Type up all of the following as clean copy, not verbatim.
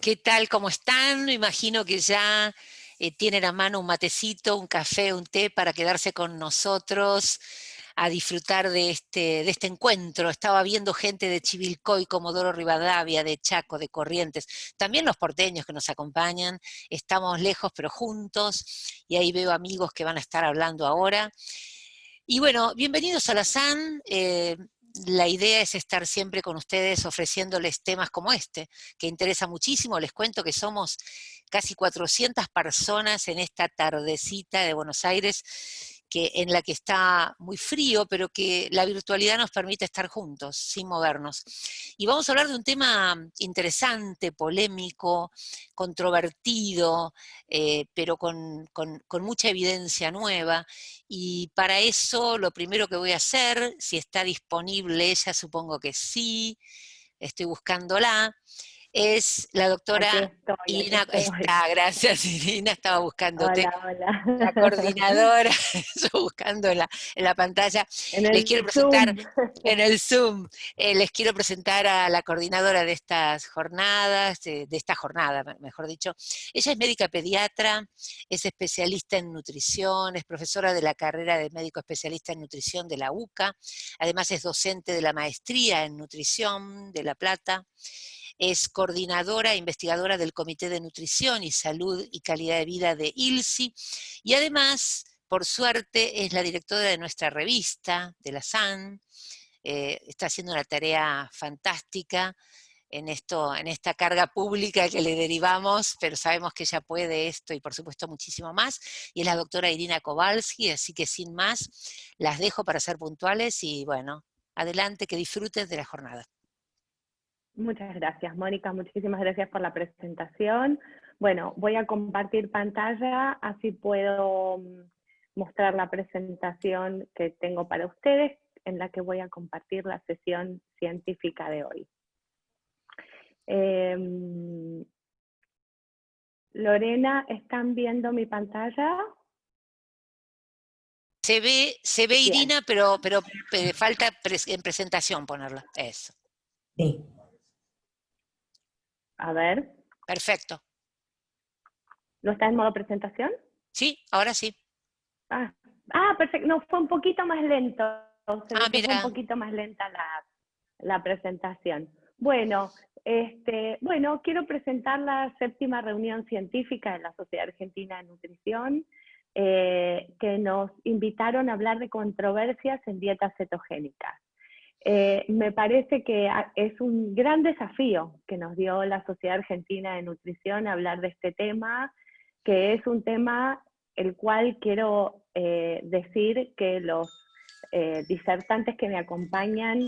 ¿Qué tal? ¿Cómo están? Me imagino que ya tienen a mano un matecito, un café, un té para quedarse con nosotros a disfrutar de este encuentro. Estaba viendo gente de Chivilcoy, Comodoro Rivadavia, de Chaco, de Corrientes, también los porteños que nos acompañan. Estamos lejos pero juntos, y ahí veo amigos que van a estar hablando ahora. Y bueno, bienvenidos a la SAN. La idea es estar siempre con ustedes ofreciéndoles temas como este, que interesa muchísimo. Les cuento que somos casi 400 personas en esta tardecita de Buenos Aires, en la que está muy frío, pero que la virtualidad nos permite estar juntos, sin movernos. Y vamos a hablar de un tema interesante, polémico, controvertido, pero con mucha evidencia nueva. Y para eso lo primero que voy a hacer, si está disponible ella, supongo que sí, estoy buscándola, es la doctora Aquí Irina. estoy. Está, gracias Irina, estaba buscándote. Hola, La hola. coordinadora, yo buscando en la pantalla. En Les el quiero presentar Zoom. en el Zoom, les quiero presentar a la coordinadora de estas jornadas, de esta jornada, mejor dicho. Ella es médica pediatra, es especialista en nutrición, es profesora de la carrera de médico especialista en nutrición de la UCA, además es docente de la maestría en nutrición de La Plata. Es coordinadora e investigadora del Comité de Nutrición y Salud y Calidad de Vida de ILSI, y además, por suerte, es la directora de nuestra revista, de la SAN. Está haciendo una tarea fantástica en esta carga pública que le derivamos, pero sabemos que ella puede esto y por supuesto muchísimo más. Y es la doctora Irina Kowalski, así que sin más, las dejo para ser puntuales y bueno, adelante, que disfruten de la jornada. Muchas gracias, Mónica. Muchísimas gracias por la presentación. Bueno, voy a compartir pantalla, así puedo mostrar la presentación que tengo para ustedes, en la que voy a compartir la sesión científica de hoy. Lorena, ¿están viendo mi pantalla? Se ve Bien. Irina, pero falta en presentación ponerla. Eso. Sí. A ver, Perfecto. ¿no está en modo presentación? Sí, ahora sí. Perfecto. No, fue un poquito más lento. Se ve que fue un Mira, poquito más lenta la presentación. Bueno, quiero presentar la séptima reunión científica de la Sociedad Argentina de Nutrición, que nos invitaron a hablar de controversias en dietas cetogénicas. Me parece que es un gran desafío que nos dio la Sociedad Argentina de Nutrición hablar de este tema, que es un tema el cual quiero decir que los disertantes que me acompañan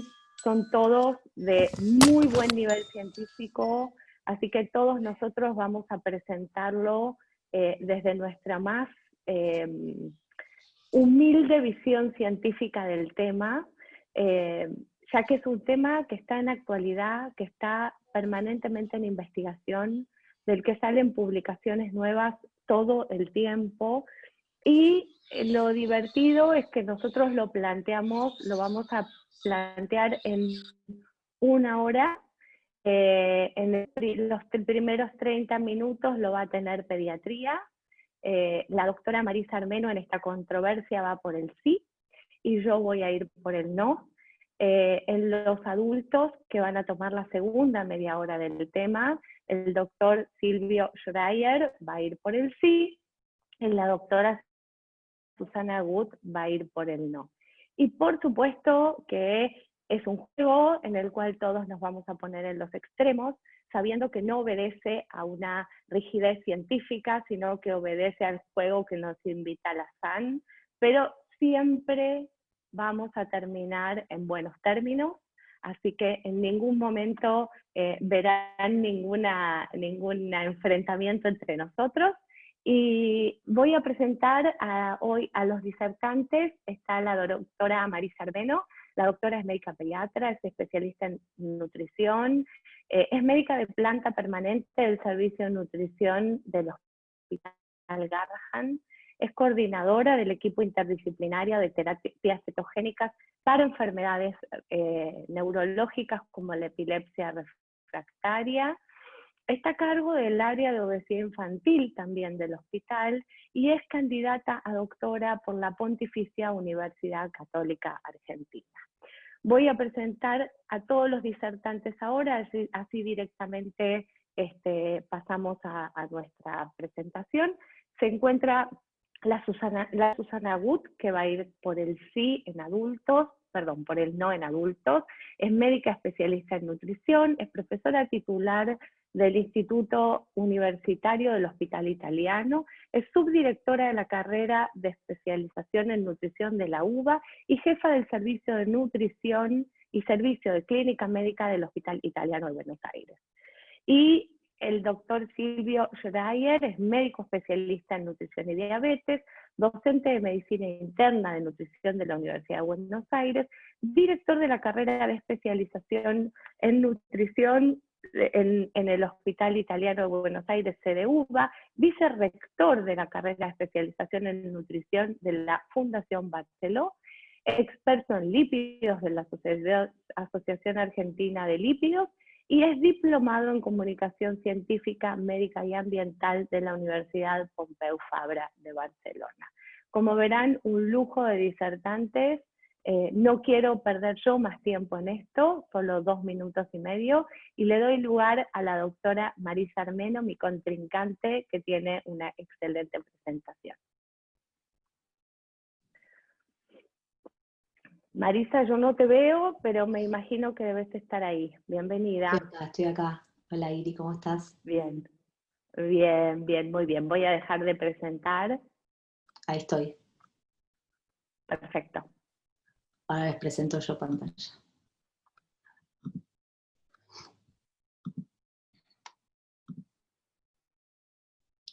son todos de muy buen nivel científico, así que todos nosotros vamos a presentarlo desde nuestra más humilde visión científica del tema, ya que es un tema que está en actualidad, que está permanentemente en investigación, del que salen publicaciones nuevas todo el tiempo, y lo divertido es que nosotros lo vamos a plantear en una hora. En los primeros 30 minutos lo va a tener pediatría. La doctora Marisa Armeno en esta controversia va por el sí, y yo voy a ir por el no. En los adultos, que van a tomar la segunda media hora del tema, el doctor Silvio Schreier va a ir por el sí, y la doctora Susana Gut va a ir por el no. Y por supuesto que es un juego en el cual todos nos vamos a poner en los extremos, sabiendo que no obedece a una rigidez científica, sino que obedece al juego que nos invita la SAN, pero siempre vamos a terminar en buenos términos, así que en ningún momento verán ningún enfrentamiento entre nosotros. Y voy a presentar hoy a los disertantes. Está la doctora Marisa Armeno. La doctora es médica pediatra, es especialista en nutrición, es médica de planta permanente del Servicio de Nutrición del Hospital Garrahan, es coordinadora del equipo interdisciplinario de terapias cetogénicas para enfermedades neurológicas como la epilepsia refractaria. Está a cargo del área de obesidad infantil también del hospital y es candidata a doctora por la Pontificia Universidad Católica Argentina. Voy a presentar a todos los disertantes ahora, así directamente pasamos a nuestra presentación. Se encuentra la Susana Gut, que va a ir por el sí en adultos, perdón, por el no en adultos. Es médica especialista en nutrición, es profesora titular del Instituto Universitario del Hospital Italiano, es subdirectora de la carrera de especialización en nutrición de la UBA y jefa del servicio de nutrición y servicio de clínica médica del Hospital Italiano de Buenos Aires. Y el doctor Silvio Schreier es médico especialista en nutrición y diabetes, docente de medicina interna de nutrición de la Universidad de Buenos Aires, director de la carrera de especialización en nutrición en el Hospital Italiano de Buenos Aires, sede UBA, vicerrector de la carrera de especialización en nutrición de la Fundación Barceló, experto en lípidos de la Asociación Argentina de Lípidos, y es diplomado en comunicación científica, médica y ambiental de la Universidad Pompeu Fabra de Barcelona. Como verán, un lujo de disertantes. No quiero perder yo más tiempo en esto, solo 2 minutos y medio, y le doy lugar a la doctora Marisa Armeno, mi contrincante, que tiene una excelente presentación. Marisa, yo no te veo, pero me imagino que debes estar ahí. Bienvenida. Estoy acá. Hola Iri, ¿cómo estás? Bien, bien, bien, muy bien. Voy a dejar de presentar. Ahí estoy. Perfecto. Ahora les presento yo pantalla.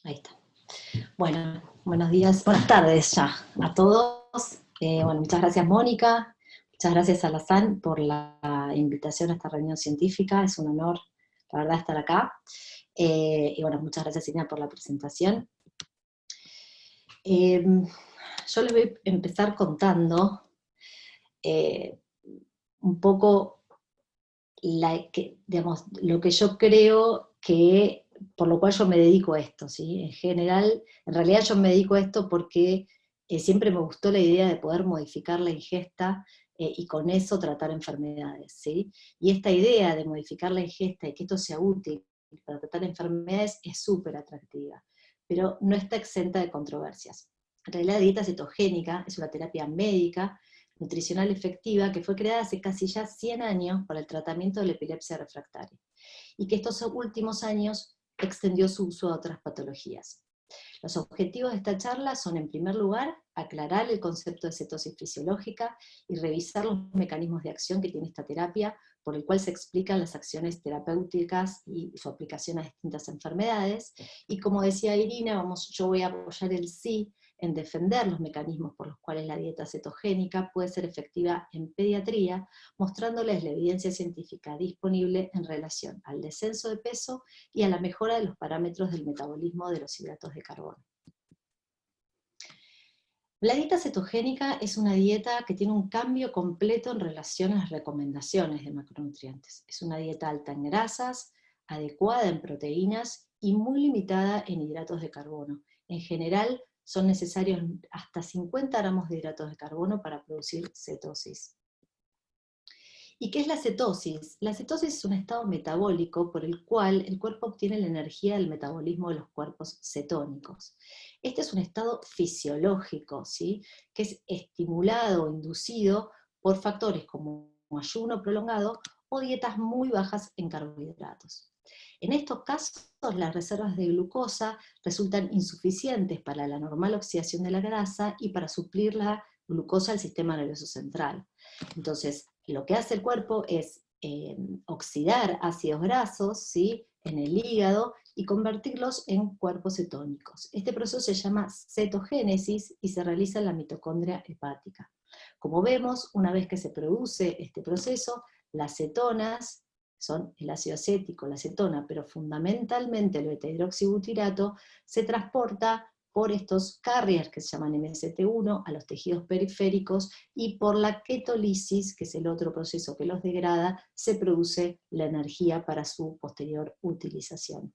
Ahí está. Bueno, buenos días, buenas tardes ya a todos. Bueno, muchas gracias Mónica, muchas gracias a la SAN por la invitación a esta reunión científica, es un honor, la verdad, estar acá. Y bueno, muchas gracias Irina por la presentación. Yo les voy a empezar contando un poco digamos, lo que yo creo que, por lo cual yo me dedico a esto, ¿sí? En general, en realidad yo me dedico a esto porque siempre me gustó la idea de poder modificar la ingesta y con eso tratar enfermedades, ¿sí? Y esta idea de modificar la ingesta y que esto sea útil para tratar enfermedades es súper atractiva, pero no está exenta de controversias. En realidad la dieta cetogénica es una terapia médica nutricional efectiva que fue creada hace casi ya 100 años para el tratamiento de la epilepsia refractaria, y que estos últimos años extendió su uso a otras patologías. Los objetivos de esta charla son, en primer lugar, aclarar el concepto de cetosis fisiológica y revisar los mecanismos de acción que tiene esta terapia, por el cual se explican las acciones terapéuticas y su aplicación a distintas enfermedades. Y como decía Irina, yo voy a apoyar el sí en defender los mecanismos por los cuales la dieta cetogénica puede ser efectiva en pediatría, mostrándoles la evidencia científica disponible en relación al descenso de peso y a la mejora de los parámetros del metabolismo de los hidratos de carbono. La dieta cetogénica es una dieta que tiene un cambio completo en relación a las recomendaciones de macronutrientes. Es una dieta alta en grasas, adecuada en proteínas y muy limitada en hidratos de carbono. En general, son necesarios hasta 50 gramos de hidratos de carbono para producir cetosis. ¿Y qué es la cetosis? La cetosis es un estado metabólico por el cual el cuerpo obtiene la energía del metabolismo de los cuerpos cetónicos. Este es un estado fisiológico, ¿sí? Que es estimulado o inducido por factores como ayuno prolongado o dietas muy bajas en carbohidratos. En estos casos, las reservas de glucosa resultan insuficientes para la normal oxidación de la grasa y para suplir la glucosa al sistema nervioso central. Entonces, lo que hace el cuerpo es oxidar ácidos grasos, ¿sí?, en el hígado y convertirlos en cuerpos cetónicos. Este proceso se llama cetogénesis y se realiza en la mitocondria hepática. Como vemos, una vez que se produce este proceso, las cetonas son el ácido acético, la cetona, pero fundamentalmente el beta-hidroxibutirato se transporta por estos carriers que se llaman MST1 a los tejidos periféricos, y por la ketolisis, que es el otro proceso que los degrada, se produce la energía para su posterior utilización.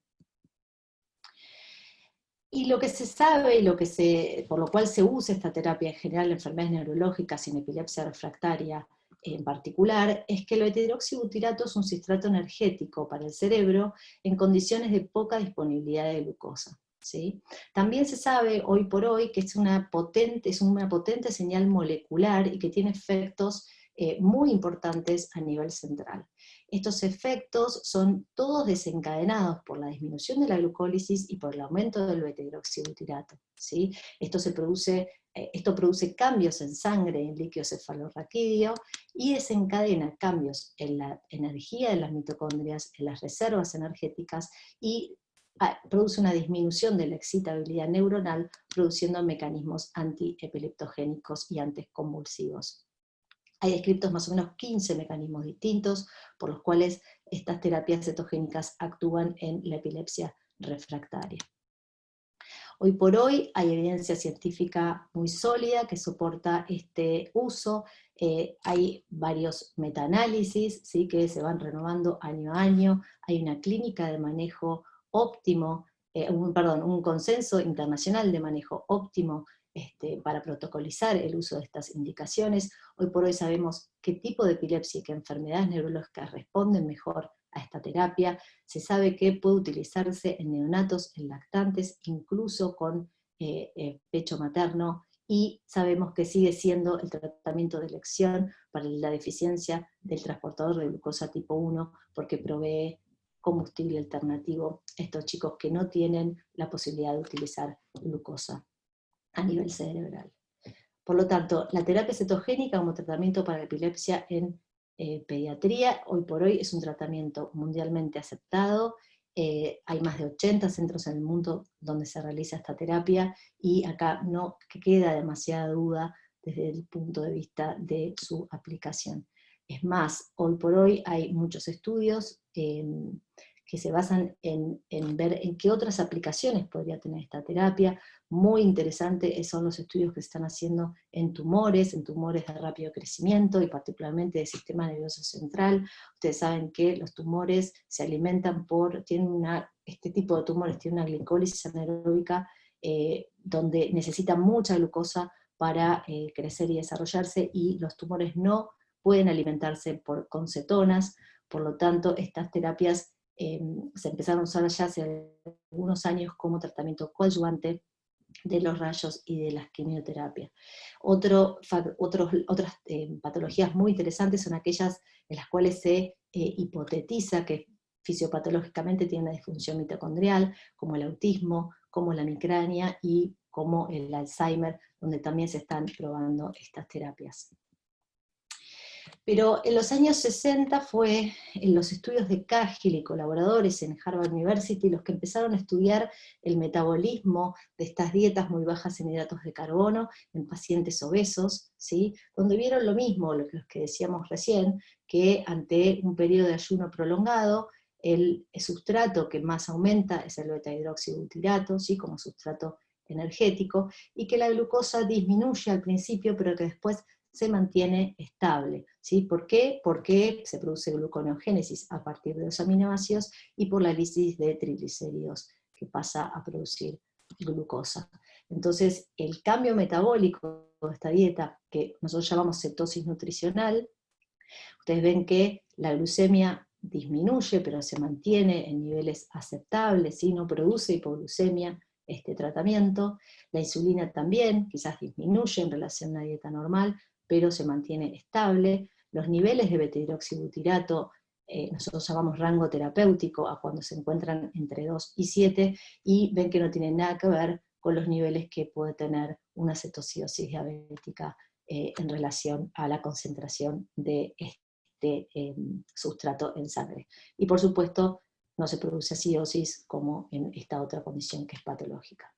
Y lo que se sabe, y por lo cual se usa esta terapia en general en enfermedades neurológicas y en epilepsia refractaria en particular, es que el beta-hidroxibutirato es un cistrato energético para el cerebro en condiciones de poca disponibilidad de glucosa, ¿sí? También se sabe hoy por hoy que es una potente señal molecular y que tiene efectos muy importantes a nivel central. Estos efectos son todos desencadenados por la disminución de la glucólisis y por el aumento del beta-hidroxibutirato, ¿sí? Esto produce cambios en sangre, en líquido cefalorraquídeo, y desencadena cambios en la energía de las mitocondrias, en las reservas energéticas, y produce una disminución de la excitabilidad neuronal, produciendo mecanismos antiepileptogénicos y anticonvulsivos. Hay descritos más o menos 15 mecanismos distintos por los cuales estas terapias cetogénicas actúan en la epilepsia refractaria. Hoy por hoy hay evidencia científica muy sólida que soporta este uso. Hay varios metaanálisis, ¿sí?, que se van renovando año a año. Hay una clínica de manejo óptimo, un consenso internacional de manejo óptimo para protocolizar el uso de estas indicaciones. Hoy por hoy sabemos qué tipo de epilepsia y qué enfermedades neurológicas responden mejor a esta terapia. Se sabe que puede utilizarse en neonatos, en lactantes, incluso con pecho materno, y sabemos que sigue siendo el tratamiento de elección para la deficiencia del transportador de glucosa tipo 1, porque provee combustible alternativo a estos chicos que no tienen la posibilidad de utilizar glucosa a nivel cerebral. Por lo tanto, la terapia cetogénica como tratamiento para la epilepsia en pediatría, hoy por hoy es un tratamiento mundialmente aceptado. Hay más de 80 centros en el mundo donde se realiza esta terapia, y acá no queda demasiada duda desde el punto de vista de su aplicación. Es más, hoy por hoy hay muchos estudios que se basan en ver en qué otras aplicaciones podría tener esta terapia. Muy interesante son los estudios que se están haciendo en tumores de rápido crecimiento, y particularmente del sistema nervioso central. Ustedes saben que los tumores se alimentan este tipo de tumores tiene una glicólisis anaeróbica donde necesitan mucha glucosa para crecer y desarrollarse, y los tumores no pueden alimentarse con cetonas. Por lo tanto, estas terapias se empezaron a usar ya hace algunos años como tratamiento coadyuvante de los rayos y de las quimioterapias. Otras patologías muy interesantes son aquellas en las cuales se hipotetiza que fisiopatológicamente tiene una disfunción mitocondrial, como el autismo, como la migraña y como el Alzheimer, donde también se están probando estas terapias. Pero en los años 60 fue en los estudios de Cahill y colaboradores en Harvard University los que empezaron a estudiar el metabolismo de estas dietas muy bajas en hidratos de carbono en pacientes obesos, ¿sí?, donde vieron lo mismo, los que decíamos recién, que ante un periodo de ayuno prolongado, el sustrato que más aumenta es el beta-hidroxibutirato, ¿sí?, como sustrato energético, y que la glucosa disminuye al principio, pero que después se mantiene estable, ¿sí? ¿Por qué? Porque se produce gluconeogénesis a partir de los aminoácidos y por la lisis de triglicéridos, que pasa a producir glucosa. Entonces, el cambio metabólico de esta dieta, que nosotros llamamos cetosis nutricional, ustedes ven que la glucemia disminuye, pero se mantiene en niveles aceptables, ¿sí? No produce hipoglucemia este tratamiento. La insulina también, quizás disminuye en relación a una dieta normal, pero se mantiene estable. Los niveles de beta-hidroxibutirato, nosotros llamamos rango terapéutico a cuando se encuentran entre 2 y 7, y ven que no tienen nada que ver con los niveles que puede tener una cetoacidosis diabética en relación a la concentración de este sustrato en sangre. Y por supuesto, no se produce acidosis como en esta otra condición que es patológica.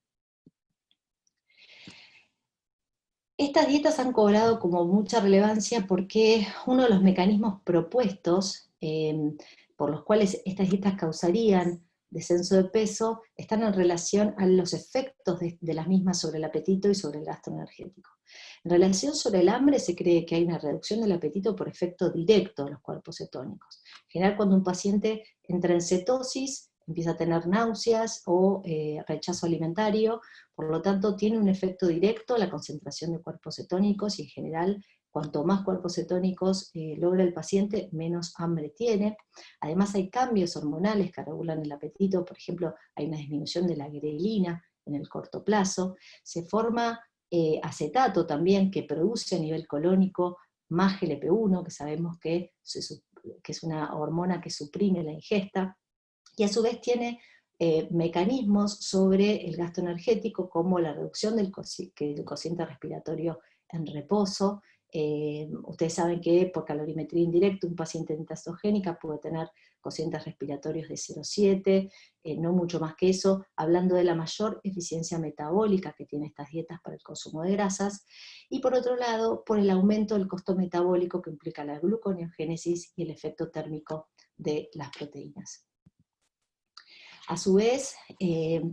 Estas dietas han cobrado como mucha relevancia porque uno de los mecanismos propuestos por los cuales estas dietas causarían descenso de peso, están en relación a los efectos de las mismas sobre el apetito y sobre el gasto energético. En relación sobre el hambre, se cree que hay una reducción del apetito por efecto directo de los cuerpos cetónicos. En general, cuando un paciente entra en cetosis, empieza a tener náuseas o rechazo alimentario, por lo tanto tiene un efecto directo la concentración de cuerpos cetónicos, y en general cuanto más cuerpos cetónicos logra el paciente, menos hambre tiene. Además hay cambios hormonales que regulan el apetito, por ejemplo, hay una disminución de la grelina en el corto plazo, se forma acetato también, que produce a nivel colónico más GLP-1, que sabemos que es una hormona que suprime la ingesta, y a su vez tiene mecanismos sobre el gasto energético, como la reducción del cociente respiratorio en reposo. Ustedes saben que por calorimetría indirecta un paciente en dieta cetogénica puede tener cocientes respiratorios de 0,7, no mucho más que eso, hablando de la mayor eficiencia metabólica que tiene estas dietas para el consumo de grasas, y por otro lado, por el aumento del costo metabólico que implica la gluconeogénesis y el efecto térmico de las proteínas. A su vez,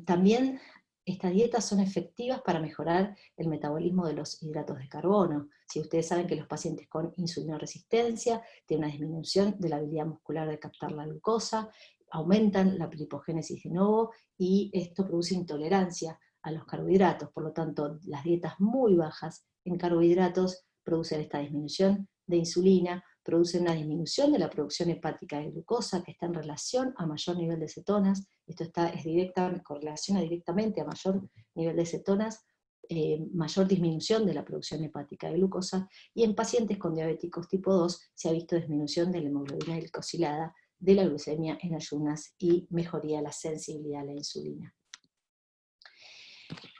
también estas dietas son efectivas para mejorar el metabolismo de los hidratos de carbono. Si ustedes saben que los pacientes con insulinoresistencia tienen una disminución de la habilidad muscular de captar la glucosa, aumentan la lipogénesis de novo, y esto produce intolerancia a los carbohidratos. Por lo tanto, las dietas muy bajas en carbohidratos producen esta disminución de insulina, producen una disminución de la producción hepática de glucosa, que está en relación a mayor nivel de cetonas. Esto correlaciona directamente a mayor nivel de cetonas, mayor disminución de la producción hepática de glucosa, y en pacientes con diabéticos tipo 2 se ha visto disminución de la hemoglobina glicosilada, de la glucemia en ayunas, y mejoría de la sensibilidad a la insulina.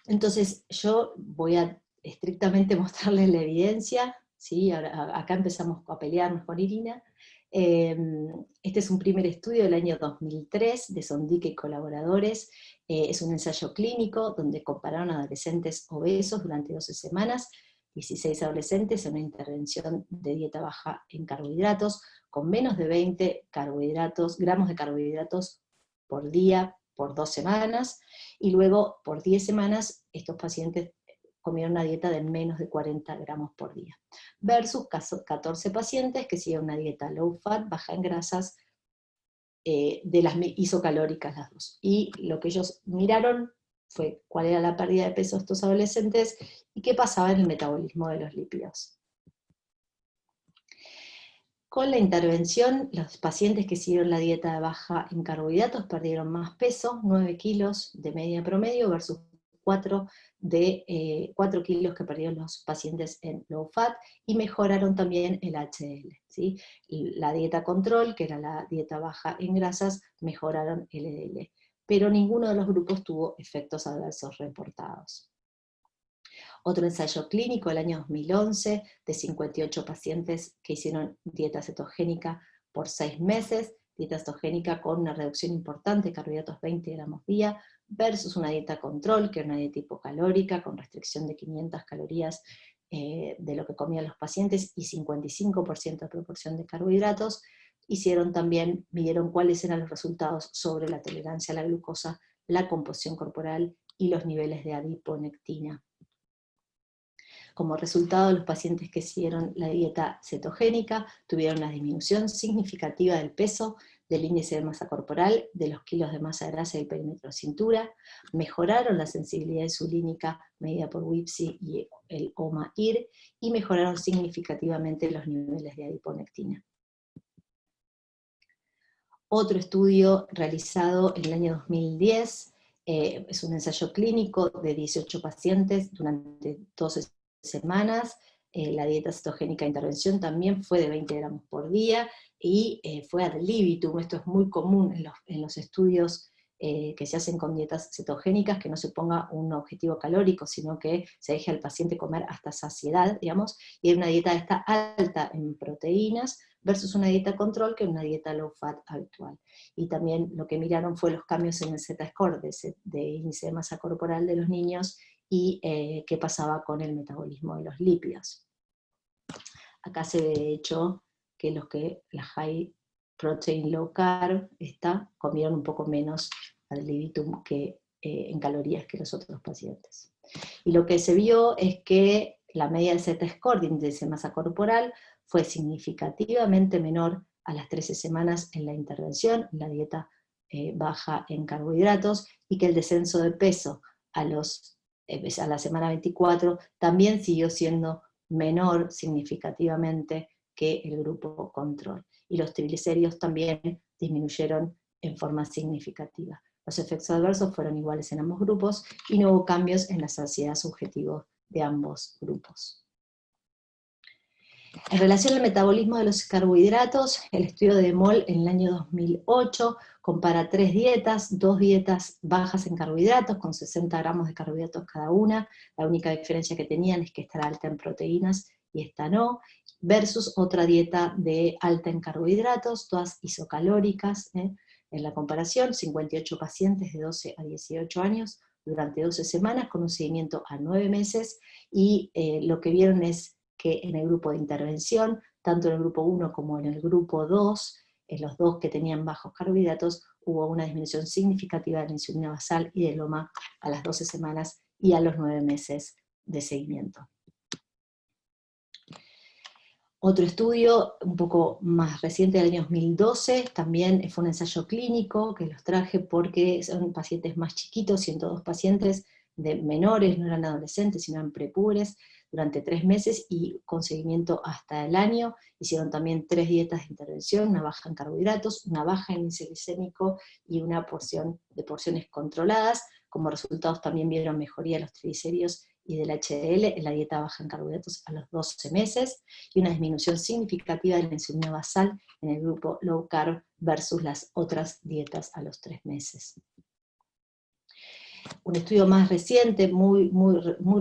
Entonces yo voy a estrictamente mostrarles la evidencia, ¿sí? Acá empezamos a pelearnos con Irina. Este es un primer estudio del año 2003 de Sondique y colaboradores. Es un ensayo clínico donde compararon a adolescentes obesos durante 12 semanas, 16 adolescentes en una intervención de dieta baja en carbohidratos, con menos de 20 gramos de carbohidratos por día por 2 semanas, y luego por 10 semanas estos pacientes comieron una dieta de menos de 40 gramos por día, versus 14 pacientes que siguieron una dieta low fat, baja en grasas, de las isocalóricas las dos. Y lo que ellos miraron fue cuál era la pérdida de peso de estos adolescentes y qué pasaba en el metabolismo de los lípidos. Con la intervención, los pacientes que siguieron la dieta baja en carbohidratos perdieron más peso, 9 kilos de media promedio, versus 4 kilos que perdieron los pacientes en low fat, y mejoraron también el HDL, ¿sí? La dieta control, que era la dieta baja en grasas, mejoraron el LDL, pero ninguno de los grupos tuvo efectos adversos reportados. Otro ensayo clínico el año 2011 de 58 pacientes que hicieron dieta cetogénica por 6 meses, dieta cetogénica con una reducción importante de carbohidratos 20 gramos día, versus una dieta control, que era una dieta hipocalórica con restricción de 500 calorías de lo que comían los pacientes y 55% de proporción de carbohidratos. Midieron cuáles eran los resultados sobre la tolerancia a la glucosa, la composición corporal y los niveles de adiponectina. Como resultado, los pacientes que siguieron la dieta cetogénica tuvieron una disminución significativa del peso, del índice de masa corporal, de los kilos de masa grasa y el perímetro de cintura, mejoraron la sensibilidad insulínica medida por WIPSI y el OMA-IR, y mejoraron significativamente los niveles de adiponectina. Otro estudio realizado en el año 2010, es un ensayo clínico de 18 pacientes durante 12 semanas. La dieta cetogénica de intervención también fue de 20 gramos por día, y fue ad libitum. Esto es muy común en los estudios que se hacen con dietas cetogénicas, que no se ponga un objetivo calórico, sino que se deje al paciente comer hasta saciedad, digamos, y una dieta esta alta en proteínas, versus una dieta control, que es una dieta low fat habitual. Y también lo que miraron fue los cambios en el Z-score, de índice de masa corporal de los niños, y qué pasaba con el metabolismo de los lípidos. Acá se ve de hecho que la high protein low carb, comieron un poco menos ad libitum en calorías que los otros pacientes. Y lo que se vio es que la media de Z-score, de índice de masa corporal, fue significativamente menor a las 13 semanas en la intervención, en la dieta baja en carbohidratos, y que el descenso de peso a la semana 24 también siguió siendo menor significativamente que el grupo control. Y los triglicéridos también disminuyeron en forma significativa. Los efectos adversos fueron iguales en ambos grupos y no hubo cambios en la saciedad subjetiva de ambos grupos. En relación al metabolismo de los carbohidratos, el estudio de MOL en el año 2008 compara 3 dietas, 2 dietas bajas en carbohidratos con 60 gramos de carbohidratos cada una, la única diferencia que tenían es que esta era alta en proteínas y esta no, versus otra dieta de alta en carbohidratos, todas isocalóricas. En la comparación, 58 pacientes de 12 a 18 años durante 12 semanas con un seguimiento a 9 meses, y lo que vieron es que en el grupo de intervención, tanto en el grupo 1 como en el grupo 2, en los dos que tenían bajos carbohidratos, hubo una disminución significativa de la insulina basal y del LOMA a las 12 semanas y a los 9 meses de seguimiento. Otro estudio un poco más reciente del año 2012, también fue un ensayo clínico que los traje porque son pacientes más chiquitos, 102 pacientes de menores, no eran adolescentes, sino eran prepubres, durante 3 meses y con seguimiento hasta el año. Hicieron también 3 dietas de intervención, una baja en carbohidratos, una baja en índice glicémico y una porción de porciones controladas. Como resultados también vieron mejoría de los triglicéridos y del HDL en la dieta baja en carbohidratos a los 12 meses, y una disminución significativa de la insulina basal en el grupo low carb versus las otras dietas a los 3 meses. Un estudio más reciente, muy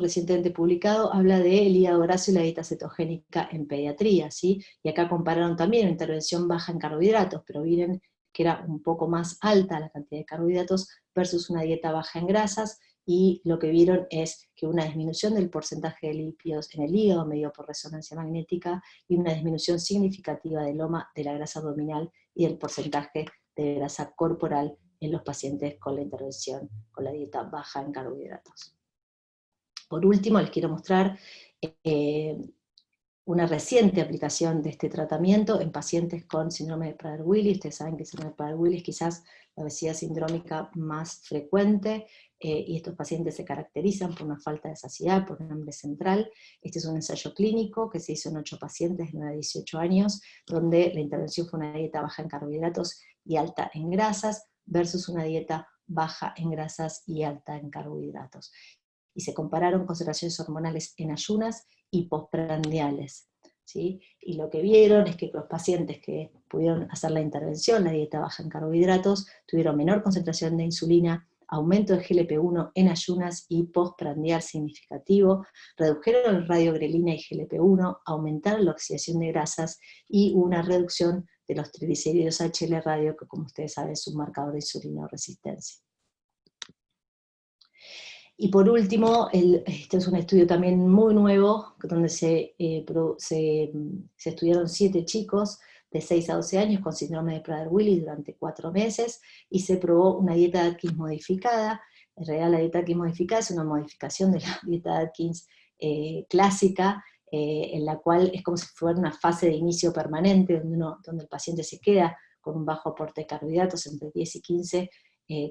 recientemente publicado, habla del hígado graso y la dieta cetogénica en pediatría, ¿sí? Y acá compararon también una intervención baja en carbohidratos, pero miren que era un poco más alta la cantidad de carbohidratos versus una dieta baja en grasas, y lo que vieron es que una disminución del porcentaje de lípidos en el hígado medido por resonancia magnética, y una disminución significativa del LOMA, de la grasa abdominal y del porcentaje de grasa corporal en los pacientes con la intervención, con la dieta baja en carbohidratos. Por último, les quiero mostrar una reciente aplicación de este tratamiento en pacientes con síndrome de Prader-Willi. Ustedes saben que el síndrome de Prader-Willi es quizás la obesidad sindrómica más frecuente, y estos pacientes se caracterizan por una falta de saciedad, por un hambre central. Este es un ensayo clínico que se hizo en 8 pacientes de 9 a 18 años, donde la intervención fue una dieta baja en carbohidratos y alta en grasas, versus una dieta baja en grasas y alta en carbohidratos. Y se compararon concentraciones hormonales en ayunas y postprandiales, ¿sí? Y lo que vieron es que los pacientes que pudieron hacer la intervención, la dieta baja en carbohidratos, tuvieron menor concentración de insulina, aumento de GLP-1 en ayunas y postprandial significativo, redujeron el radiogrelina y GLP-1, aumentaron la oxidación de grasas y una reducción de los triglicéridos HL radio, que como ustedes saben es un marcador de insulinoresistencia. Y por último, este es un estudio también muy nuevo, donde se estudiaron 7 chicos de 6 a 12 años con síndrome de Prader-Willi durante 4 meses, y se probó una dieta Atkins modificada. En realidad la dieta Atkins modificada es una modificación de la dieta Atkins clásica, en la cual es como si fuera una fase de inicio permanente, donde el paciente se queda con un bajo aporte de carbohidratos, entre 10 y 15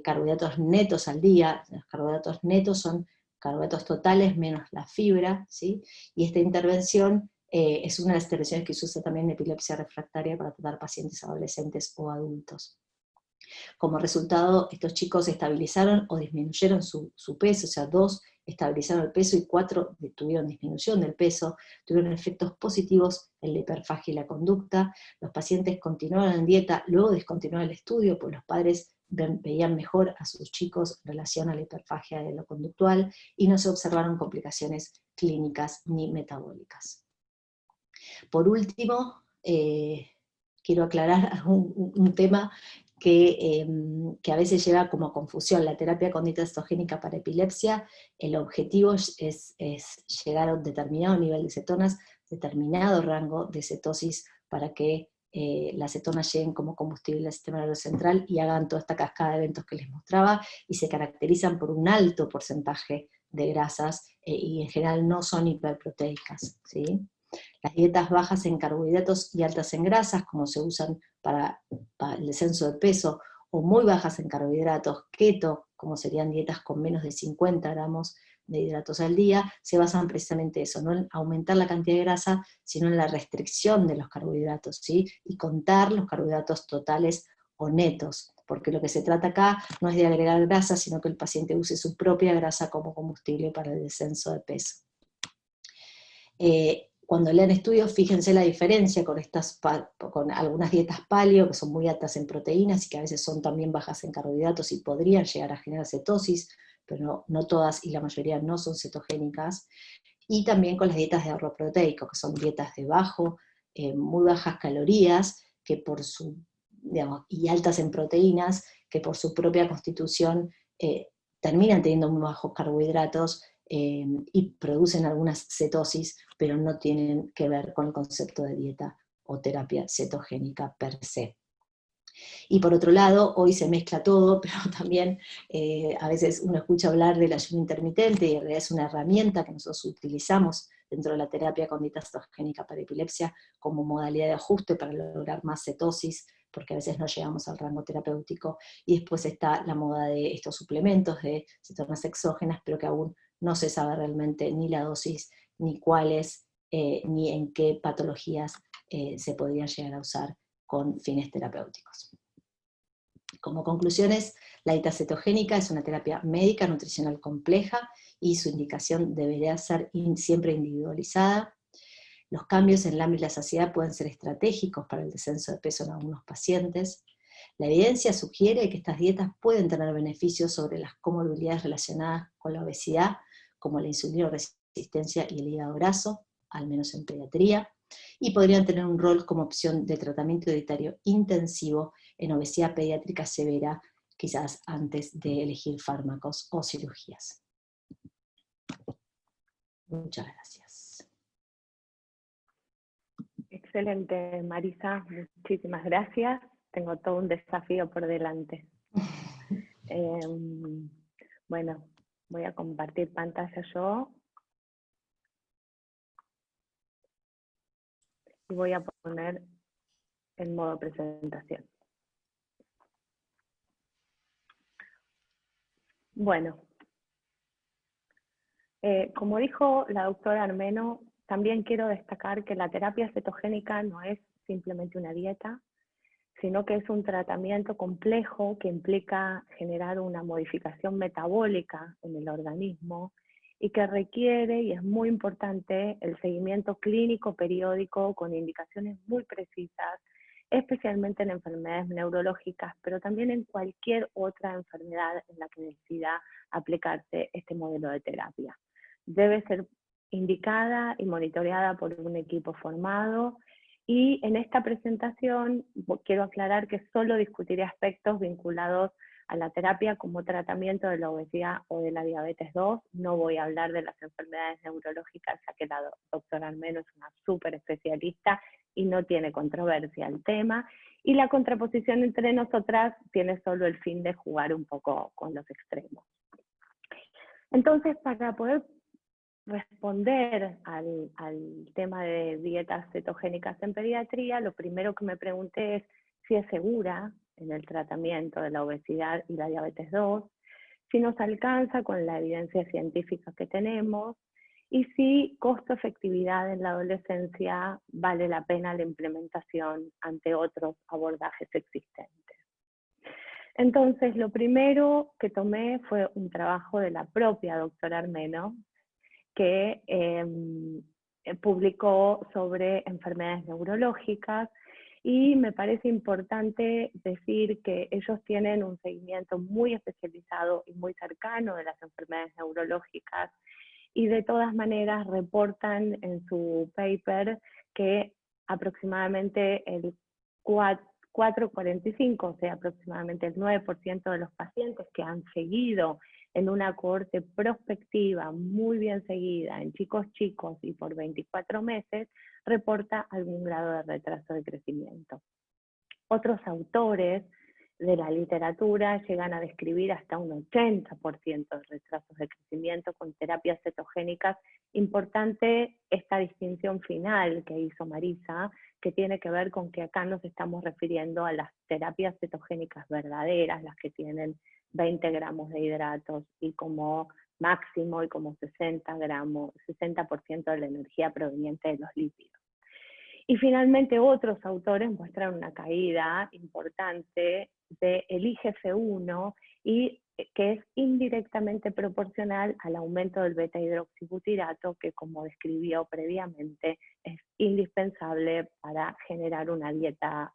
carbohidratos netos al día. Los carbohidratos netos son carbohidratos totales menos la fibra, ¿sí? Y esta intervención es una de las intervenciones que se usa también en epilepsia refractaria para tratar pacientes adolescentes o adultos. Como resultado, estos chicos estabilizaron o disminuyeron su peso, o sea, 2 estabilizaron el peso y 4 tuvieron disminución del peso, tuvieron efectos positivos en la hiperfagia y la conducta. Los pacientes continuaron en dieta, luego descontinuaron el estudio, pues los padres veían mejor a sus chicos en relación a la hiperfagia de lo conductual, y no se observaron complicaciones clínicas ni metabólicas. Por último, quiero aclarar un tema que a veces lleva como confusión. La terapia con dieta cetogénica para epilepsia, el objetivo es llegar a un determinado nivel de cetonas, determinado rango de cetosis, para que las cetonas lleguen como combustible al sistema nervioso central y hagan toda esta cascada de eventos que les mostraba, y se caracterizan por un alto porcentaje de grasas, y en general no son hiperproteicas, ¿sí? Las dietas bajas en carbohidratos y altas en grasas, como se usan para el descenso de peso, o muy bajas en carbohidratos, keto, como serían dietas con menos de 50 gramos de hidratos al día, se basan precisamente en eso, no en aumentar la cantidad de grasa, sino en la restricción de los carbohidratos, ¿sí? Y contar los carbohidratos totales o netos, porque lo que se trata acá no es de agregar grasa, sino que el paciente use su propia grasa como combustible para el descenso de peso. Cuando lean estudios, fíjense la diferencia con algunas dietas paleo, que son muy altas en proteínas y que a veces son también bajas en carbohidratos y podrían llegar a generar cetosis, pero no todas y la mayoría no son cetogénicas. Y también con las dietas de ahorro proteico, que son dietas de muy bajas calorías, que por su, digamos, y altas en proteínas, que por su propia constitución terminan teniendo muy bajos carbohidratos, y producen algunas cetosis, pero no tienen que ver con el concepto de dieta o terapia cetogénica per se. Y por otro lado, hoy se mezcla todo, pero también a veces uno escucha hablar del ayuno intermitente, y en realidad es una herramienta que nosotros utilizamos dentro de la terapia con dieta cetogénica para epilepsia como modalidad de ajuste para lograr más cetosis, porque a veces no llegamos al rango terapéutico. Y después está la moda de estos suplementos de cetonas exógenas, pero que aún no se sabe realmente ni la dosis, ni cuáles, ni en qué patologías se podrían llegar a usar con fines terapéuticos. Como conclusiones, la dieta cetogénica es una terapia médica nutricional compleja y su indicación debería ser siempre individualizada. Los cambios en el hambre y la saciedad pueden ser estratégicos para el descenso de peso en algunos pacientes. La evidencia sugiere que estas dietas pueden tener beneficios sobre las comorbilidades relacionadas con la obesidad, como la insulinoresistencia y el hígado graso, al menos en pediatría, y podrían tener un rol como opción de tratamiento dietario intensivo en obesidad pediátrica severa, quizás antes de elegir fármacos o cirugías. Muchas gracias. Excelente, Marisa, muchísimas gracias. Tengo todo un desafío por delante. Bueno, voy a compartir pantalla yo. Y voy a poner en modo presentación. Bueno, como dijo la doctora Armeno, también quiero destacar que la terapia cetogénica no es simplemente una dieta, sino que es un tratamiento complejo que implica generar una modificación metabólica en el organismo y que requiere, y es muy importante, el seguimiento clínico periódico con indicaciones muy precisas, especialmente en enfermedades neurológicas, pero también en cualquier otra enfermedad en la que decida aplicarse este modelo de terapia. Debe ser indicada y monitoreada por un equipo formado, y en esta presentación quiero aclarar que solo discutiré aspectos vinculados a la terapia como tratamiento de la obesidad o de la diabetes 2. No voy a hablar de las enfermedades neurológicas, ya que la doctora Armeno es una súper especialista y no tiene controversia el tema. Y la contraposición entre nosotras tiene solo el fin de jugar un poco con los extremos. Entonces, para poder responder al tema de dietas cetogénicas en pediatría, lo primero que me pregunté es si es segura en el tratamiento de la obesidad y la diabetes 2, si nos alcanza con la evidencia científica que tenemos, y si costo-efectividad en la adolescencia vale la pena la implementación ante otros abordajes existentes. Entonces, lo primero que tomé fue un trabajo de la propia doctora Armeno, que publicó sobre enfermedades neurológicas, y me parece importante decir que ellos tienen un seguimiento muy especializado y muy cercano de las enfermedades neurológicas, y de todas maneras reportan en su paper que aproximadamente el 4,45, o sea, aproximadamente el 9% de los pacientes que han seguido en una cohorte prospectiva muy bien seguida en chicos chicos y por 24 meses, reporta algún grado de retraso de crecimiento. Otros autores de la literatura llegan a describir hasta un 80% de retrasos de crecimiento con terapias cetogénicas. Importante esta distinción final que hizo Marisa, que tiene que ver con que acá nos estamos refiriendo a las terapias cetogénicas verdaderas, las que tienen 20 gramos de hidratos y como máximo y como 60% de la energía proveniente de los lípidos. Y finalmente otros autores muestran una caída importante del IGF-1 y que es indirectamente proporcional al aumento del beta-hidroxibutirato, que como describió previamente, es indispensable para generar una dieta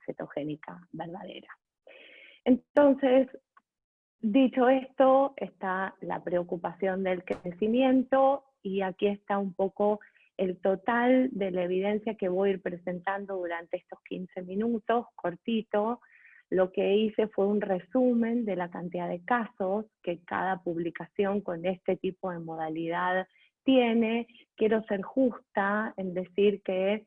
cetogénica verdadera. Entonces, dicho esto, está la preocupación del crecimiento y aquí está un poco el total de la evidencia que voy a ir presentando durante estos 15 minutos, cortito. Lo que hice fue un resumen de la cantidad de casos que cada publicación con este tipo de modalidad tiene. Quiero ser justa en decir que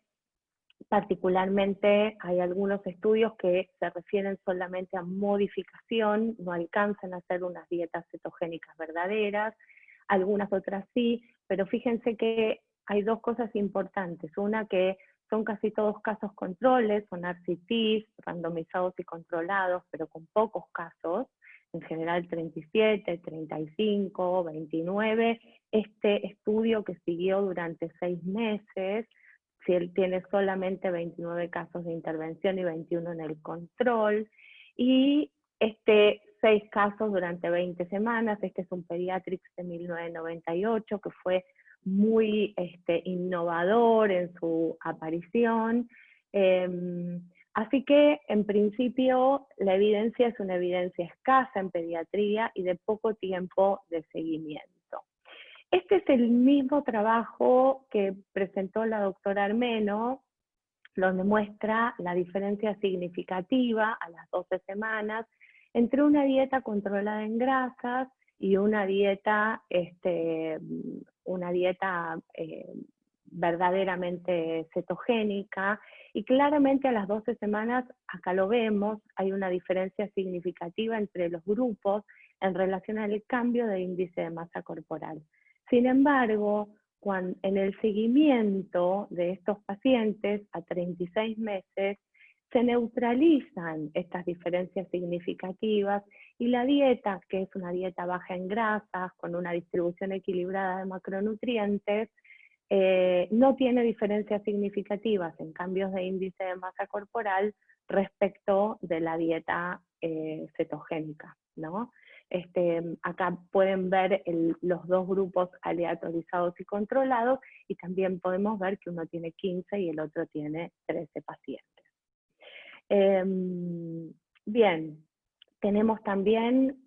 particularmente hay algunos estudios que se refieren solamente a modificación, no alcanzan a hacer unas dietas cetogénicas verdaderas, algunas otras sí, pero fíjense que hay dos cosas importantes. Una, que son casi todos casos controles, son RCTs, randomizados y controlados, pero con pocos casos, en general 37, 35, 29. Este estudio que siguió durante 6 meses, si él tiene solamente 29 casos de intervención y 21 en el control, y 6 casos durante 20 semanas. Este es un Pediatrics de 1998 que fue muy innovador en su aparición. Así que, en principio, la evidencia es una evidencia escasa en pediatría y de poco tiempo de seguimiento. Este es el mismo trabajo que presentó la doctora Armeno, donde muestra la diferencia significativa a las 12 semanas entre una dieta controlada en grasas y una dieta verdaderamente cetogénica, y claramente a las 12 semanas, acá lo vemos, hay una diferencia significativa entre los grupos en relación al cambio de índice de masa corporal. Sin embargo, en el seguimiento de estos pacientes a 36 meses, se neutralizan estas diferencias significativas y la dieta, que es una dieta baja en grasas, con una distribución equilibrada de macronutrientes, no tiene diferencias significativas en cambios de índice de masa corporal respecto de la dieta cetogénica, ¿no? Acá pueden ver los dos grupos aleatorizados y controlados, y también podemos ver que uno tiene 15 y el otro tiene 13 pacientes. Bien, tenemos también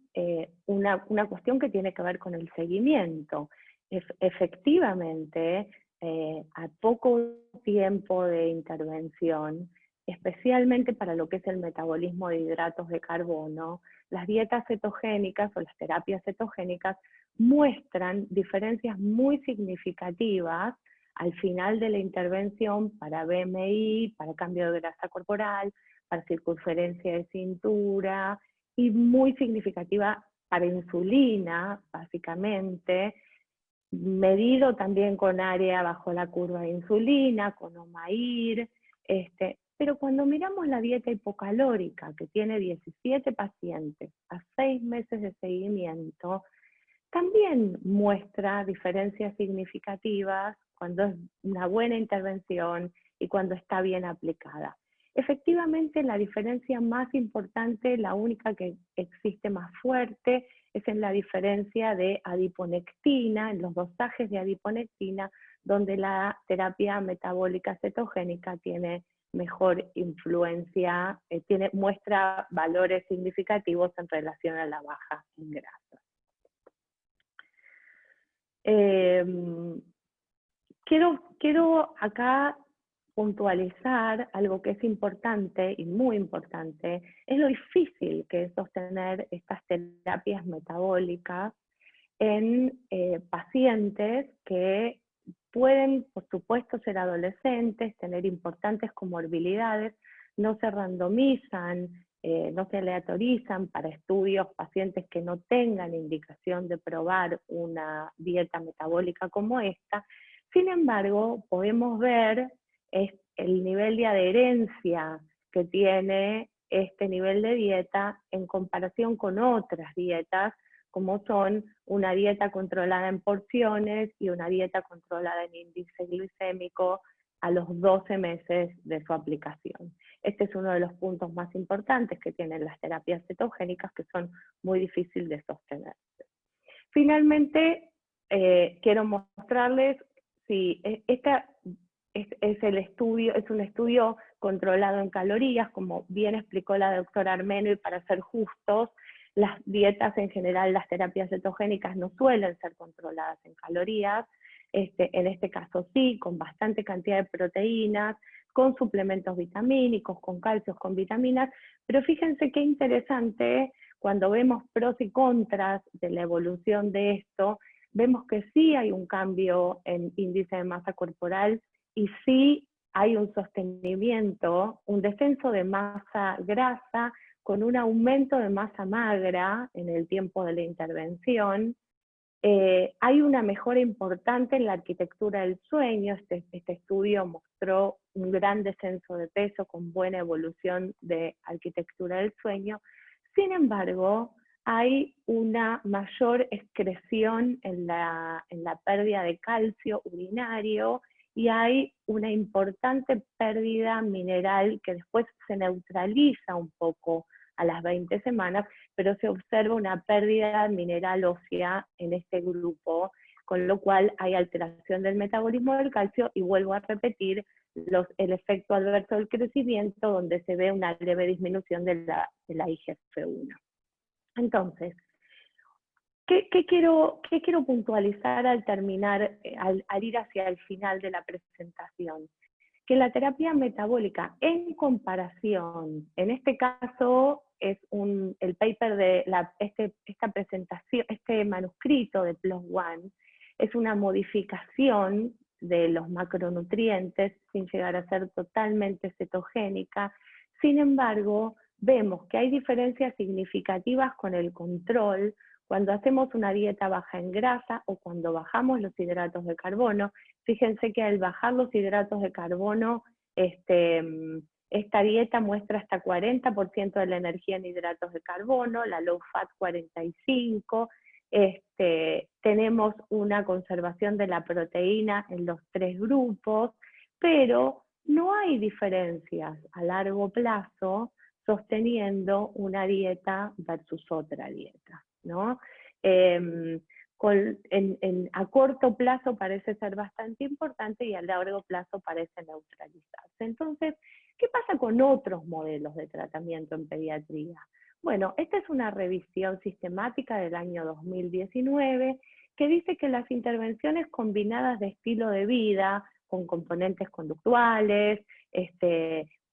una cuestión que tiene que ver con el seguimiento. Efectivamente, a poco tiempo de intervención, especialmente para lo que es el metabolismo de hidratos de carbono, las dietas cetogénicas o las terapias cetogénicas muestran diferencias muy significativas al final de la intervención para BMI, para cambio de grasa corporal, para circunferencia de cintura, y muy significativa para insulina, básicamente, medido también con área bajo la curva de insulina, con OMAIR, pero cuando miramos la dieta hipocalórica, que tiene 17 pacientes a 6 meses de seguimiento, también muestra diferencias significativas cuando es una buena intervención y cuando está bien aplicada. Efectivamente, la diferencia más importante, la única que existe más fuerte, es en la diferencia de adiponectina, en los dosajes de adiponectina, donde la terapia metabólica cetogénica tiene mejor influencia, muestra valores significativos en relación a la baja en grasa. Quiero acá puntualizar algo que es importante y muy importante, es lo difícil que es sostener estas terapias metabólicas en pacientes que pueden, por supuesto, ser adolescentes, tener importantes comorbilidades, no se randomizan, no se aleatorizan para estudios pacientes que no tengan indicación de probar una dieta metabólica como esta. Sin embargo, podemos ver el nivel de adherencia que tiene este nivel de dieta en comparación con otras dietas, como son una dieta controlada en porciones y una dieta controlada en índice glicémico a los 12 meses de su aplicación. Este es uno de los puntos más importantes que tienen las terapias cetogénicas, que son muy difíciles de sostener. Finalmente, quiero mostrarles si esta es el estudio, es un estudio controlado en calorías, como bien explicó la doctora Armeno, y para ser justos, las dietas en general, las terapias cetogénicas no suelen ser controladas en calorías, en este caso sí, con bastante cantidad de proteínas, con suplementos vitamínicos, con calcios, con vitaminas, pero fíjense qué interesante, cuando vemos pros y contras de la evolución de esto, vemos que sí hay un cambio en índice de masa corporal y sí hay un sostenimiento, un descenso de masa grasa con un aumento de masa magra en el tiempo de la intervención. Hay una mejora importante en la arquitectura del sueño. Este estudio mostró un gran descenso de peso con buena evolución de arquitectura del sueño. Sin embargo, hay una mayor excreción en la pérdida de calcio urinario y hay una importante pérdida mineral que después se neutraliza un poco a las 20 semanas, pero se observa una pérdida mineral ósea en este grupo, con lo cual hay alteración del metabolismo del calcio y vuelvo a repetir el efecto adverso del crecimiento, donde se ve una leve disminución de la IGF-1. Entonces, ¿qué quiero puntualizar al terminar, al ir hacia el final de la presentación? Que la terapia metabólica en comparación, en este caso es el paper de esta presentación, este manuscrito de PLOS ONE, es una modificación de los macronutrientes sin llegar a ser totalmente cetogénica. Sin embargo, vemos que hay diferencias significativas con el control cuando hacemos una dieta baja en grasa o cuando bajamos los hidratos de carbono. Fíjense que al bajar los hidratos de carbono, esta dieta muestra hasta 40% de la energía en hidratos de carbono, la low fat 45%, tenemos una conservación de la proteína en los 3 grupos, pero no hay diferencias a largo plazo sosteniendo una dieta versus otra dieta, ¿no? A corto plazo parece ser bastante importante y a largo plazo parece neutralizarse. Entonces, ¿qué pasa con otros modelos de tratamiento en pediatría? Bueno, esta es una revisión sistemática del año 2019 que dice que las intervenciones combinadas de estilo de vida con componentes conductuales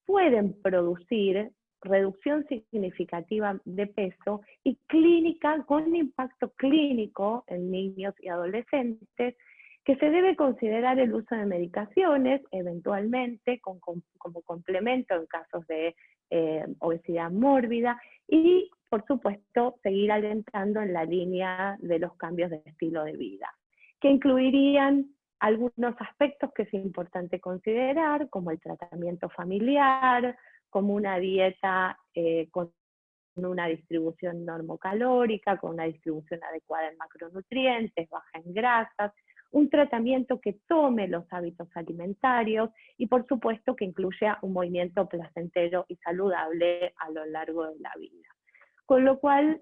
pueden producir reducción significativa de peso y clínica con impacto clínico en niños y adolescentes, que se debe considerar el uso de medicaciones, eventualmente como complemento en casos de obesidad mórbida, y por supuesto seguir alentando en la línea de los cambios de estilo de vida, que incluirían algunos aspectos que es importante considerar, como el tratamiento familiar, como una dieta con una distribución normocalórica, con una distribución adecuada en macronutrientes, baja en grasas, un tratamiento que tome los hábitos alimentarios y por supuesto que incluya un movimiento placentero y saludable a lo largo de la vida. Con lo cual,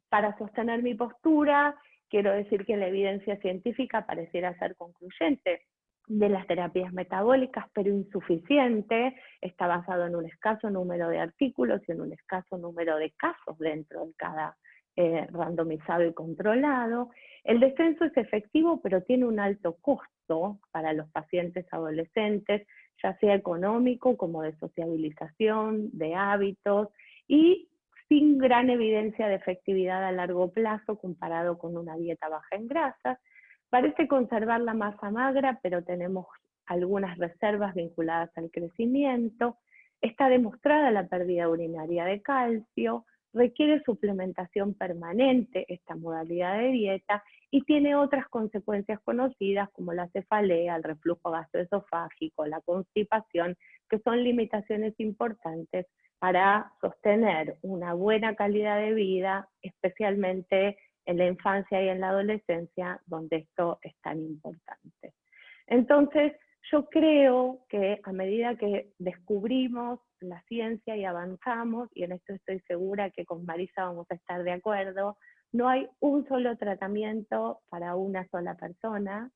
para sostener mi postura, quiero decir que la evidencia científica pareciera ser concluyente de las terapias metabólicas, pero insuficiente, está basado en un escaso número de artículos y en un escaso número de casos dentro de cada randomizado y controlado. El descenso es efectivo, pero tiene un alto costo. costo para los pacientes adolescentes, ya sea económico como de sociabilización, de hábitos, y sin gran evidencia de efectividad a largo plazo comparado con una dieta baja en grasas. Parece conservar la masa magra, pero tenemos algunas reservas vinculadas al crecimiento. Está demostrada la pérdida urinaria de calcio, requiere suplementación permanente esta modalidad de dieta y tiene otras consecuencias conocidas como la cefalea, el reflujo gastroesofágico, la constipación, que son limitaciones importantes para sostener una buena calidad de vida, especialmente en la infancia y en la adolescencia, donde esto es tan importante. Entonces, yo creo que a medida que descubrimos la ciencia y avanzamos, y en esto estoy segura que con Marisa vamos a estar de acuerdo, no hay un solo tratamiento para una sola persona,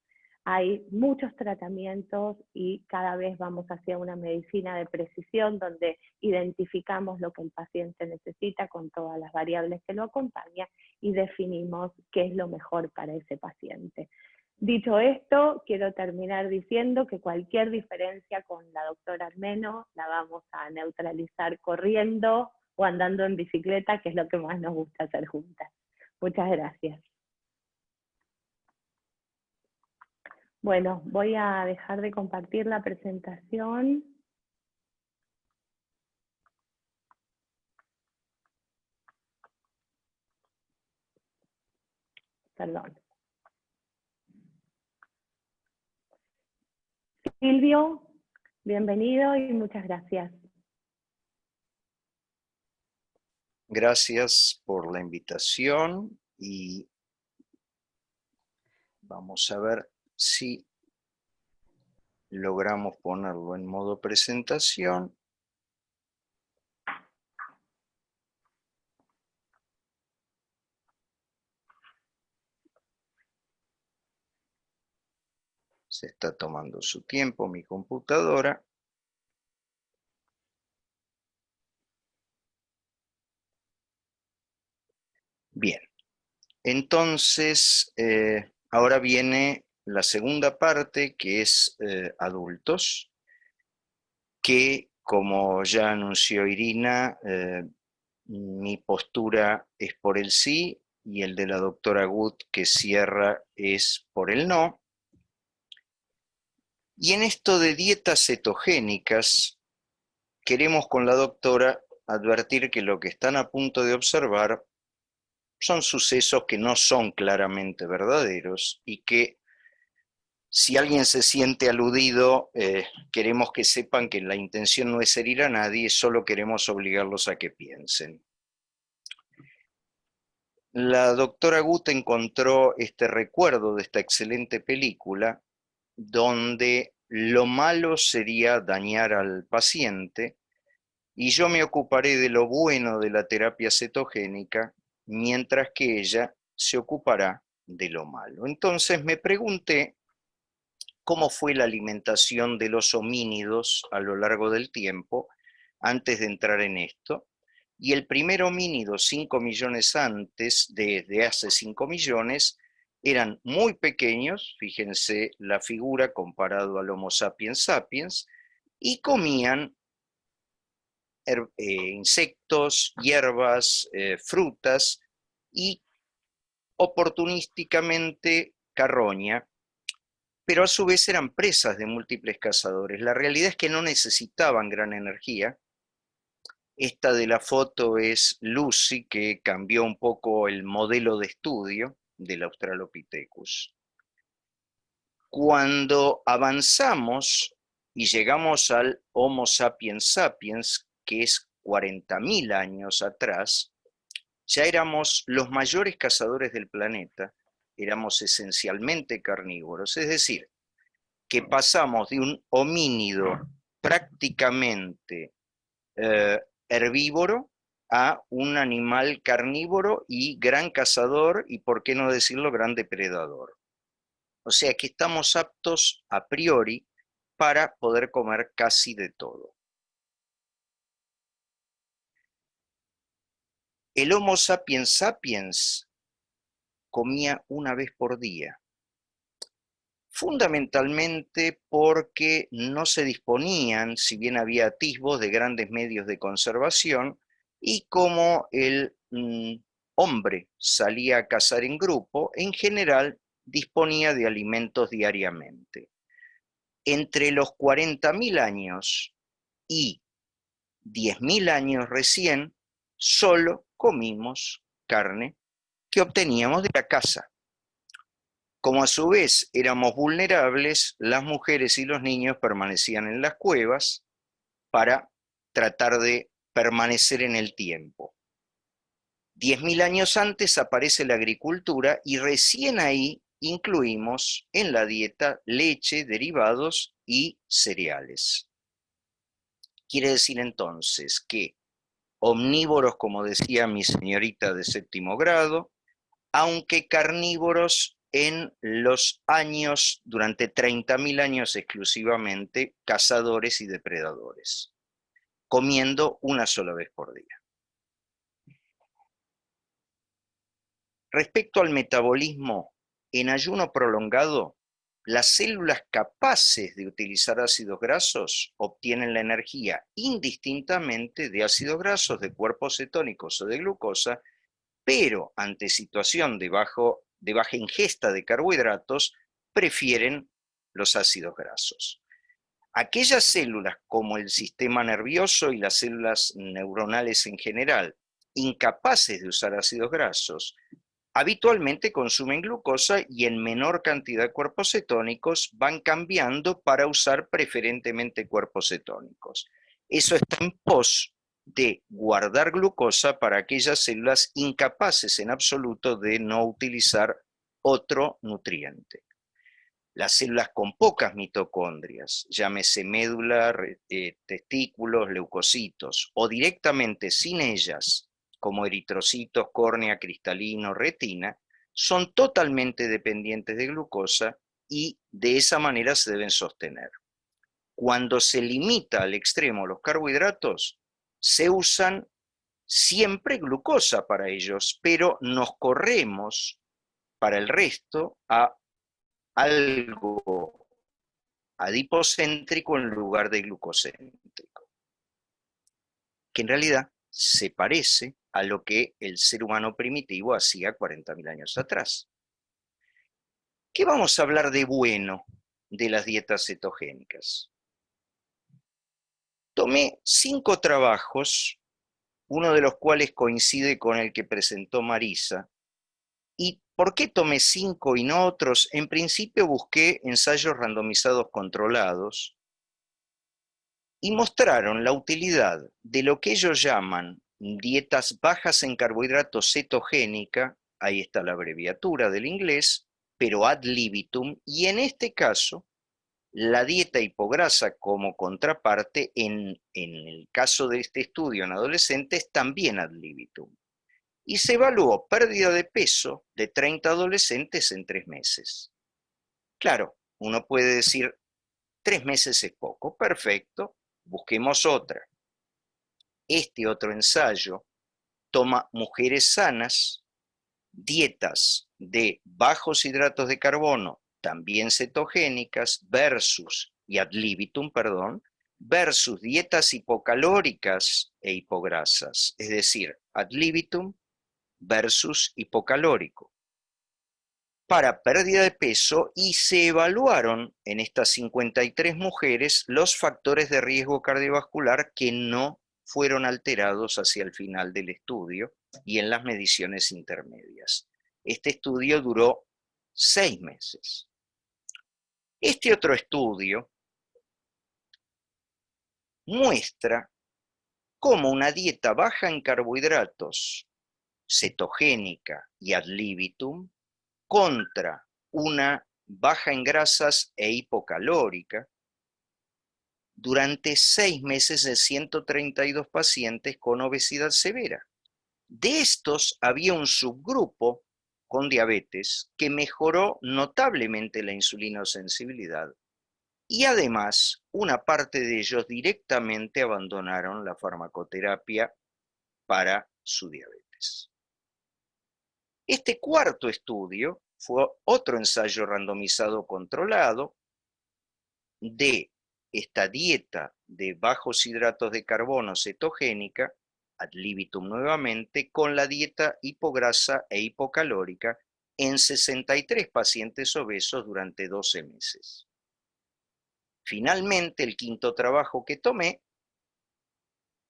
hay muchos tratamientos y cada vez vamos hacia una medicina de precisión donde identificamos lo que el paciente necesita con todas las variables que lo acompañan y definimos qué es lo mejor para ese paciente. Dicho esto, quiero terminar diciendo que cualquier diferencia con la doctora Armeno la vamos a neutralizar corriendo o andando en bicicleta, que es lo que más nos gusta hacer juntas. Muchas gracias. Bueno, voy a dejar de compartir la presentación. Perdón. Silvio, bienvenido y muchas gracias. Gracias por la invitación y vamos a ver si logramos ponerlo en modo presentación. Se está tomando su tiempo mi computadora. Bien, entonces ahora viene la segunda parte, que es adultos, que como ya anunció Irina, mi postura es por el sí y el de la doctora Gut, que cierra, es por el no. Y en esto de dietas cetogénicas, queremos con la doctora advertir que lo que están a punto de observar son sucesos que no son claramente verdaderos y que si alguien se siente aludido, queremos que sepan que la intención no es herir a nadie, solo queremos obligarlos a que piensen. La doctora Gut encontró este recuerdo de esta excelente película donde lo malo sería dañar al paciente y yo me ocuparé de lo bueno de la terapia cetogénica mientras que ella se ocupará de lo malo. Entonces me pregunté cómo fue la alimentación de los homínidos a lo largo del tiempo antes de entrar en esto. Y el primer homínido, 5 millones antes, desde hace 5 millones, eran muy pequeños, fíjense la figura comparado al Homo sapiens sapiens, y comían insectos, hierbas, frutas y oportunísticamente carroña, pero a su vez eran presas de múltiples cazadores. La realidad es que no necesitaban gran energía. Esta de la foto es Lucy, que cambió un poco el modelo de estudio del Australopithecus. Cuando avanzamos y llegamos al Homo sapiens sapiens, que es 40.000 años atrás, ya éramos los mayores cazadores del planeta, éramos esencialmente carnívoros, es decir, que pasamos de un homínido prácticamente herbívoro a un animal carnívoro y gran cazador y, por qué no decirlo, gran depredador. O sea que estamos aptos a priori para poder comer casi de todo. El Homo sapiens sapiens comía una vez por día. fundamentalmente porque no se disponían, si bien había atisbos de grandes medios de conservación, y como el hombre salía a cazar en grupo, en general disponía de alimentos diariamente. Entre los 40.000 años y 10.000 años recién, solo comimos carne que obteníamos de la caza. Como a su vez éramos vulnerables, las mujeres y los niños permanecían en las cuevas para tratar de permanecer en el tiempo. 10.000 años antes aparece la agricultura y recién ahí incluimos en la dieta leche, derivados y cereales. Quiere decir entonces que omnívoros, como decía mi señorita de 7º grado, aunque carnívoros en los años, durante 30.000 años exclusivamente, cazadores y depredadores, comiendo una sola vez por día. Respecto al metabolismo, en ayuno prolongado, las células capaces de utilizar ácidos grasos obtienen la energía indistintamente de ácidos grasos, de cuerpos cetónicos o de glucosa, pero ante situación de baja ingesta de carbohidratos, prefieren los ácidos grasos. Aquellas células como el sistema nervioso y las células neuronales en general, incapaces de usar ácidos grasos, habitualmente consumen glucosa y en menor cantidad de cuerpos cetónicos van cambiando para usar preferentemente cuerpos cetónicos. Eso está en pos de guardar glucosa para aquellas células incapaces en absoluto de no utilizar otro nutriente. Las células con pocas mitocondrias, llámese médula, testículos, leucocitos, o directamente sin ellas, como eritrocitos, córnea, cristalino, retina, son totalmente dependientes de glucosa y de esa manera se deben sostener. Cuando se limita al extremo los carbohidratos, se usan siempre glucosa para ellos, pero nos corremos para el resto a algo adipocéntrico en lugar de glucocéntrico, que en realidad se parece a lo que el ser humano primitivo hacía 40.000 años atrás. ¿Qué vamos a hablar de bueno de las dietas cetogénicas? Tomé 5 trabajos, uno de los cuales coincide con el que presentó Marisa. ¿Y por qué tomé 5 y no otros? En principio busqué ensayos randomizados controlados y mostraron la utilidad de lo que ellos llaman dietas bajas en carbohidratos cetogénica, ahí está la abreviatura del inglés, pero ad libitum, y en este caso, la dieta hipograsa como contraparte, en el caso de este estudio en adolescentes, también ad libitum. Y se evaluó pérdida de peso de 30 adolescentes en 3 meses. Claro, uno puede decir, 3 meses es poco, perfecto, busquemos otra. Este otro ensayo toma mujeres sanas, dietas de bajos hidratos de carbono, también cetogénicas, y ad libitum, versus dietas hipocalóricas e hipograsas, es decir, ad libitum versus hipocalórico, para pérdida de peso, y se evaluaron en estas 53 mujeres los factores de riesgo cardiovascular que no fueron alterados hacia el final del estudio y en las mediciones intermedias. Este estudio duró 6 meses. Este otro estudio muestra cómo una dieta baja en carbohidratos, cetogénica y ad libitum, contra una baja en grasas e hipocalórica, durante 6 meses de 132 pacientes con obesidad severa. De estos había un subgrupo con diabetes que mejoró notablemente la insulinosensibilidad y además una parte de ellos directamente abandonaron la farmacoterapia para su diabetes. Este cuarto estudio fue otro ensayo randomizado controlado de esta dieta de bajos hidratos de carbono cetogénica, ad libitum nuevamente, con la dieta hipograsa e hipocalórica en 63 pacientes obesos durante 12 meses. Finalmente, el quinto trabajo que tomé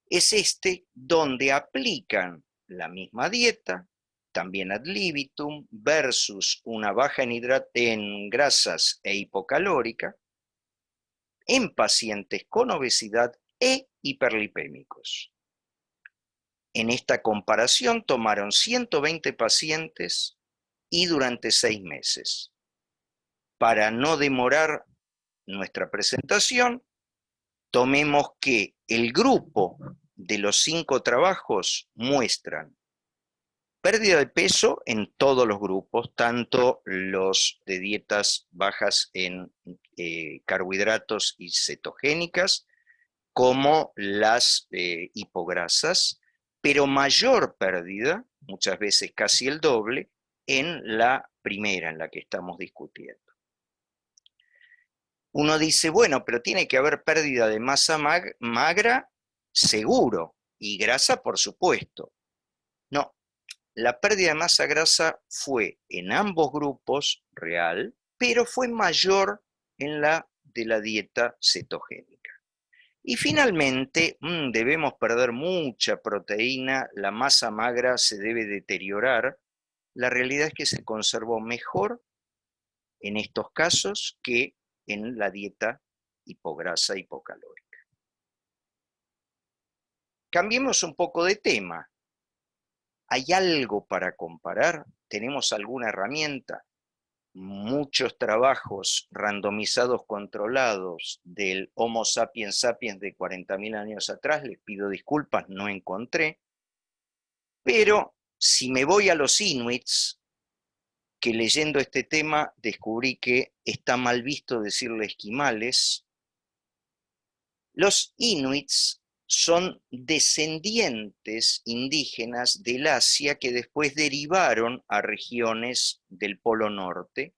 es este, donde aplican la misma dieta, también ad libitum, versus una baja en grasas e hipocalórica, en pacientes con obesidad e hiperlipémicos. En esta comparación tomaron 120 pacientes y durante 6 meses. Para no demorar nuestra presentación, tomemos que el grupo de los 5 trabajos muestran pérdida de peso en todos los grupos, tanto los de dietas bajas en carbohidratos y cetogénicas, como las hipograsas, pero mayor pérdida, muchas veces casi el doble, en la primera, en la que estamos discutiendo. Uno dice, bueno, pero tiene que haber pérdida de masa magra, seguro, y grasa, por supuesto. No, la pérdida de masa grasa fue en ambos grupos real, pero fue mayor en la de la dieta cetogénica. Y finalmente, debemos perder mucha proteína, la masa magra se debe deteriorar. La realidad es que se conservó mejor en estos casos que en la dieta hipograsa hipocalórica. Cambiemos un poco de tema. ¿Hay algo para comparar? ¿Tenemos alguna herramienta? Muchos trabajos randomizados controlados del Homo sapiens sapiens de 40.000 años atrás, les pido disculpas, no encontré, pero si me voy a los inuits, que leyendo este tema descubrí que está mal visto decirle esquimales, los inuits son descendientes indígenas del Asia que después derivaron a regiones del Polo Norte.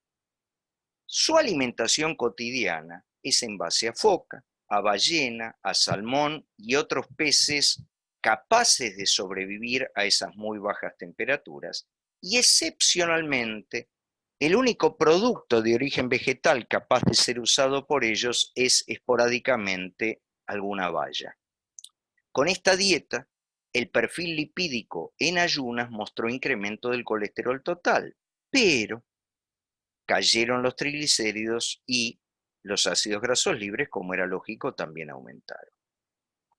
Su alimentación cotidiana es en base a foca, a ballena, a salmón y otros peces capaces de sobrevivir a esas muy bajas temperaturas. Y excepcionalmente, el único producto de origen vegetal capaz de ser usado por ellos es esporádicamente alguna baya. Con esta dieta, el perfil lipídico en ayunas mostró incremento del colesterol total, pero cayeron los triglicéridos y los ácidos grasos libres, como era lógico, también aumentaron.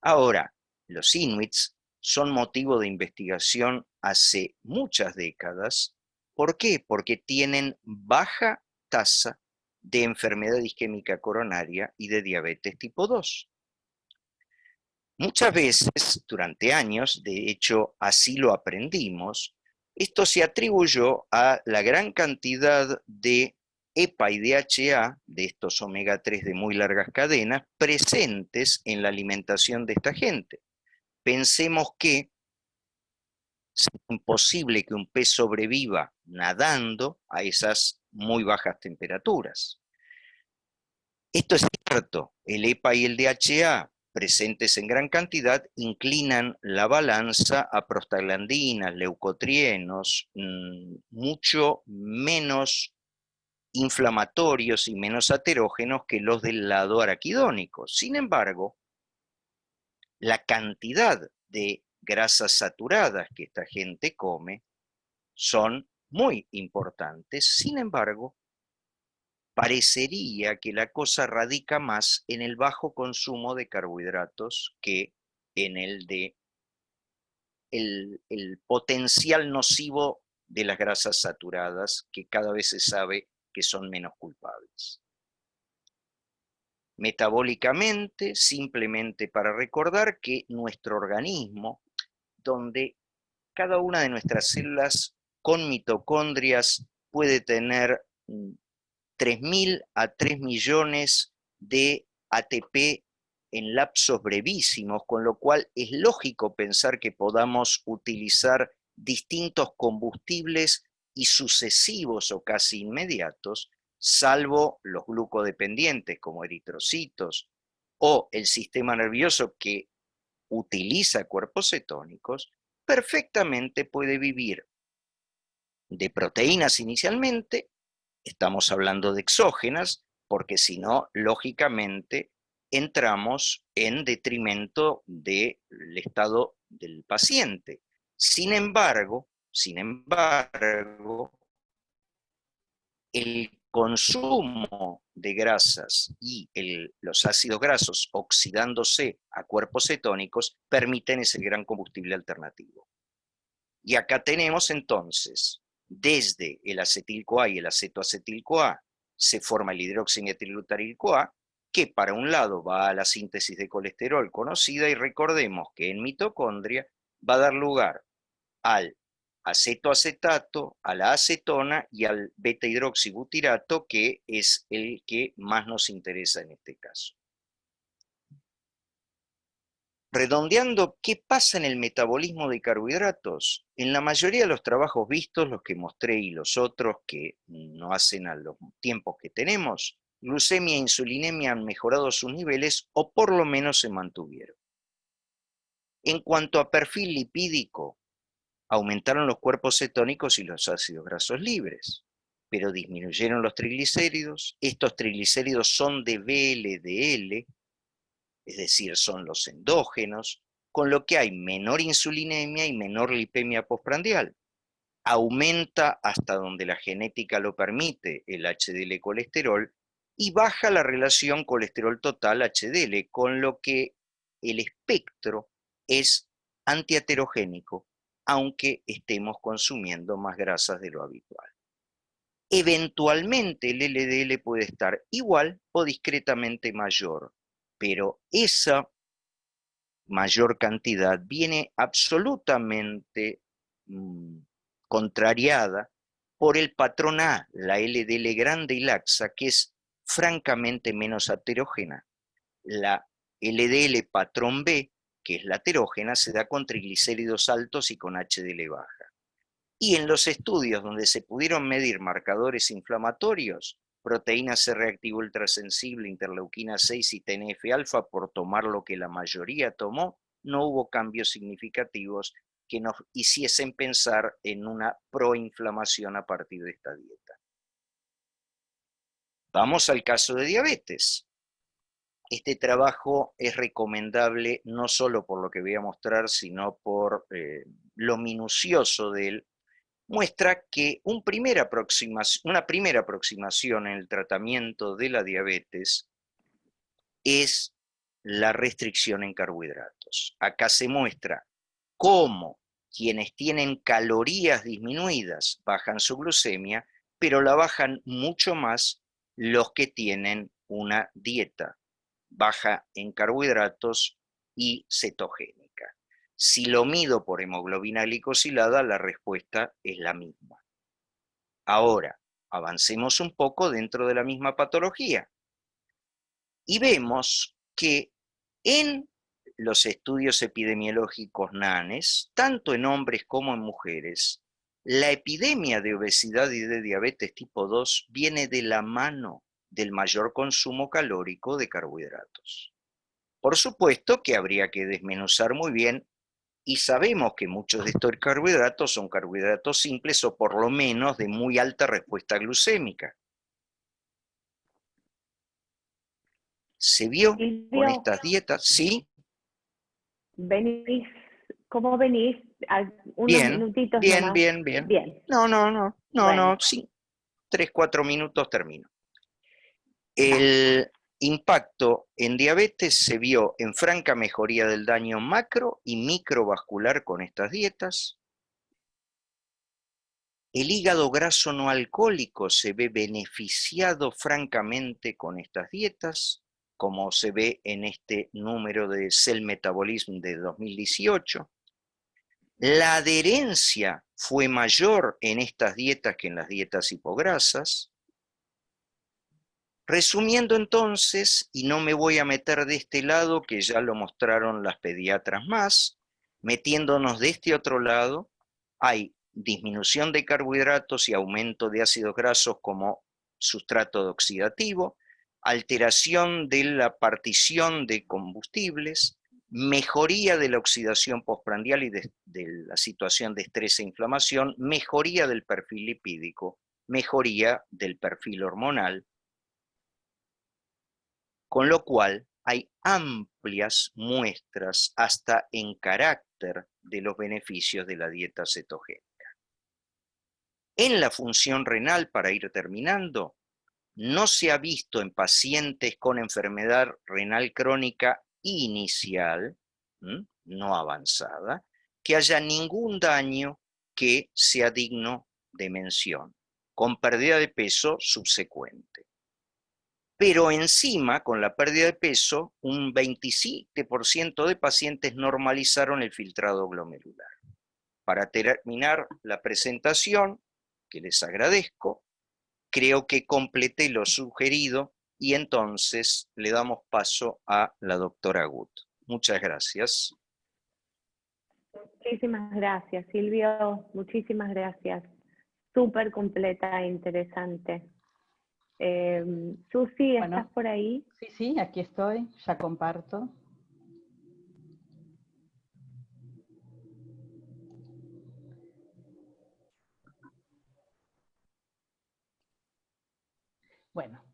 Ahora, los inuits son motivo de investigación hace muchas décadas. ¿Por qué? Porque tienen baja tasa de enfermedad isquémica coronaria y de diabetes tipo 2. Muchas veces, durante años, de hecho así lo aprendimos, esto se atribuyó a la gran cantidad de EPA y DHA, de estos omega 3 de muy largas cadenas, presentes en la alimentación de esta gente. Pensemos que es imposible que un pez sobreviva nadando a esas muy bajas temperaturas. Esto es cierto, el EPA y el DHA presentes en gran cantidad inclinan la balanza a prostaglandinas, leucotrienos, mucho menos inflamatorios y menos aterógenos que los del lado araquidónico. Sin embargo, la cantidad de grasas saturadas que esta gente come son muy importantes. Sin embargo, parecería que la cosa radica más en el bajo consumo de carbohidratos que en el potencial nocivo de las grasas saturadas, que cada vez se sabe que son menos culpables. Metabólicamente, simplemente para recordar que nuestro organismo, donde cada una de nuestras células con mitocondrias puede tener 3.000 a 3 millones de ATP en lapsos brevísimos, con lo cual es lógico pensar que podamos utilizar distintos combustibles y sucesivos o casi inmediatos, salvo los glucodependientes como eritrocitos o el sistema nervioso que utiliza cuerpos cetónicos, perfectamente puede vivir de proteínas inicialmente, estamos hablando de exógenas, porque si no, lógicamente, entramos en detrimento del estado del paciente. Sin embargo, el consumo de grasas y los ácidos grasos oxidándose a cuerpos cetónicos permiten ese gran combustible alternativo. Y acá tenemos entonces, desde el acetil-CoA y el acetoacetil-CoA, se forma el hidroximetilglutariil-CoA, que para un lado va a la síntesis de colesterol conocida, y recordemos que en mitocondria va a dar lugar al acetoacetato, a la acetona y al beta-hidroxibutirato, que es el que más nos interesa en este caso. Redondeando, ¿qué pasa en el metabolismo de carbohidratos? En la mayoría de los trabajos vistos, los que mostré y los otros que no hacen a los tiempos que tenemos, glucemia e insulinemia han mejorado sus niveles o por lo menos se mantuvieron. En cuanto a perfil lipídico, aumentaron los cuerpos cetónicos y los ácidos grasos libres, pero disminuyeron los triglicéridos. Estos triglicéridos son de VLDL, es decir, son los endógenos, con lo que hay menor insulinemia y menor lipemia postprandial. Aumenta hasta donde la genética lo permite el HDL colesterol y baja la relación colesterol total HDL, con lo que el espectro es antiaterogénico, aunque estemos consumiendo más grasas de lo habitual. Eventualmente el LDL puede estar igual o discretamente mayor, pero esa mayor cantidad viene absolutamente contrariada por el patrón A, la LDL grande y laxa, que es francamente menos aterógena. La LDL patrón B, que es la aterógena, se da con triglicéridos altos y con HDL baja. Y en los estudios donde se pudieron medir marcadores inflamatorios, proteína C reactivo ultrasensible, interleuquina 6 y TNF-alfa, por tomar lo que la mayoría tomó, no hubo cambios significativos que nos hiciesen pensar en una proinflamación a partir de esta dieta. Vamos al caso de diabetes. Este trabajo es recomendable no solo por lo que voy a mostrar, sino por lo minucioso de él. Muestra que una primera aproximación en el tratamiento de la diabetes es la restricción en carbohidratos. Acá se muestra cómo quienes tienen calorías disminuidas bajan su glucemia, pero la bajan mucho más los que tienen una dieta baja en carbohidratos y cetogénica. Si lo mido por hemoglobina glicosilada, la respuesta es la misma. Ahora, avancemos un poco dentro de la misma patología y vemos que en los estudios epidemiológicos NANES, tanto en hombres como en mujeres, la epidemia de obesidad y de diabetes tipo 2 viene de la mano del mayor consumo calórico de carbohidratos. Por supuesto que habría que desmenuzar muy bien, y sabemos que muchos de estos carbohidratos son carbohidratos simples o por lo menos de muy alta respuesta glucémica. ¿Se vio con estas dietas? ¿Sí? ¿Cómo venís? Unos minutitos nomás. Bien. No, sí. 3-4 minutos termino. El impacto en diabetes se vio en franca mejoría del daño macro y microvascular con estas dietas. El hígado graso no alcohólico se ve beneficiado francamente con estas dietas, como se ve en este número de Cell Metabolism de 2018. La adherencia fue mayor en estas dietas que en las dietas hipograsas. Resumiendo entonces, y no me voy a meter de este lado, que ya lo mostraron las pediatras más, metiéndonos de este otro lado, hay disminución de carbohidratos y aumento de ácidos grasos como sustrato oxidativo, alteración de la partición de combustibles, mejoría de la oxidación postprandial y de la situación de estrés e inflamación, mejoría del perfil lipídico, mejoría del perfil hormonal, con lo cual hay amplias muestras hasta en carácter de los beneficios de la dieta cetogénica. En la función renal, para ir terminando, no se ha visto en pacientes con enfermedad renal crónica inicial, no avanzada, que haya ningún daño que sea digno de mención, con pérdida de peso subsecuente. Pero encima, con la pérdida de peso, un 27% de pacientes normalizaron el filtrado glomerular. Para terminar la presentación, que les agradezco, creo que completé lo sugerido y entonces le damos paso a la doctora Gut. Muchas gracias. Muchísimas gracias, Silvio. Muchísimas gracias. Súper completa e interesante. Susi, ¿estás Bueno, por ahí? sí, aquí estoy, ya comparto. Bueno,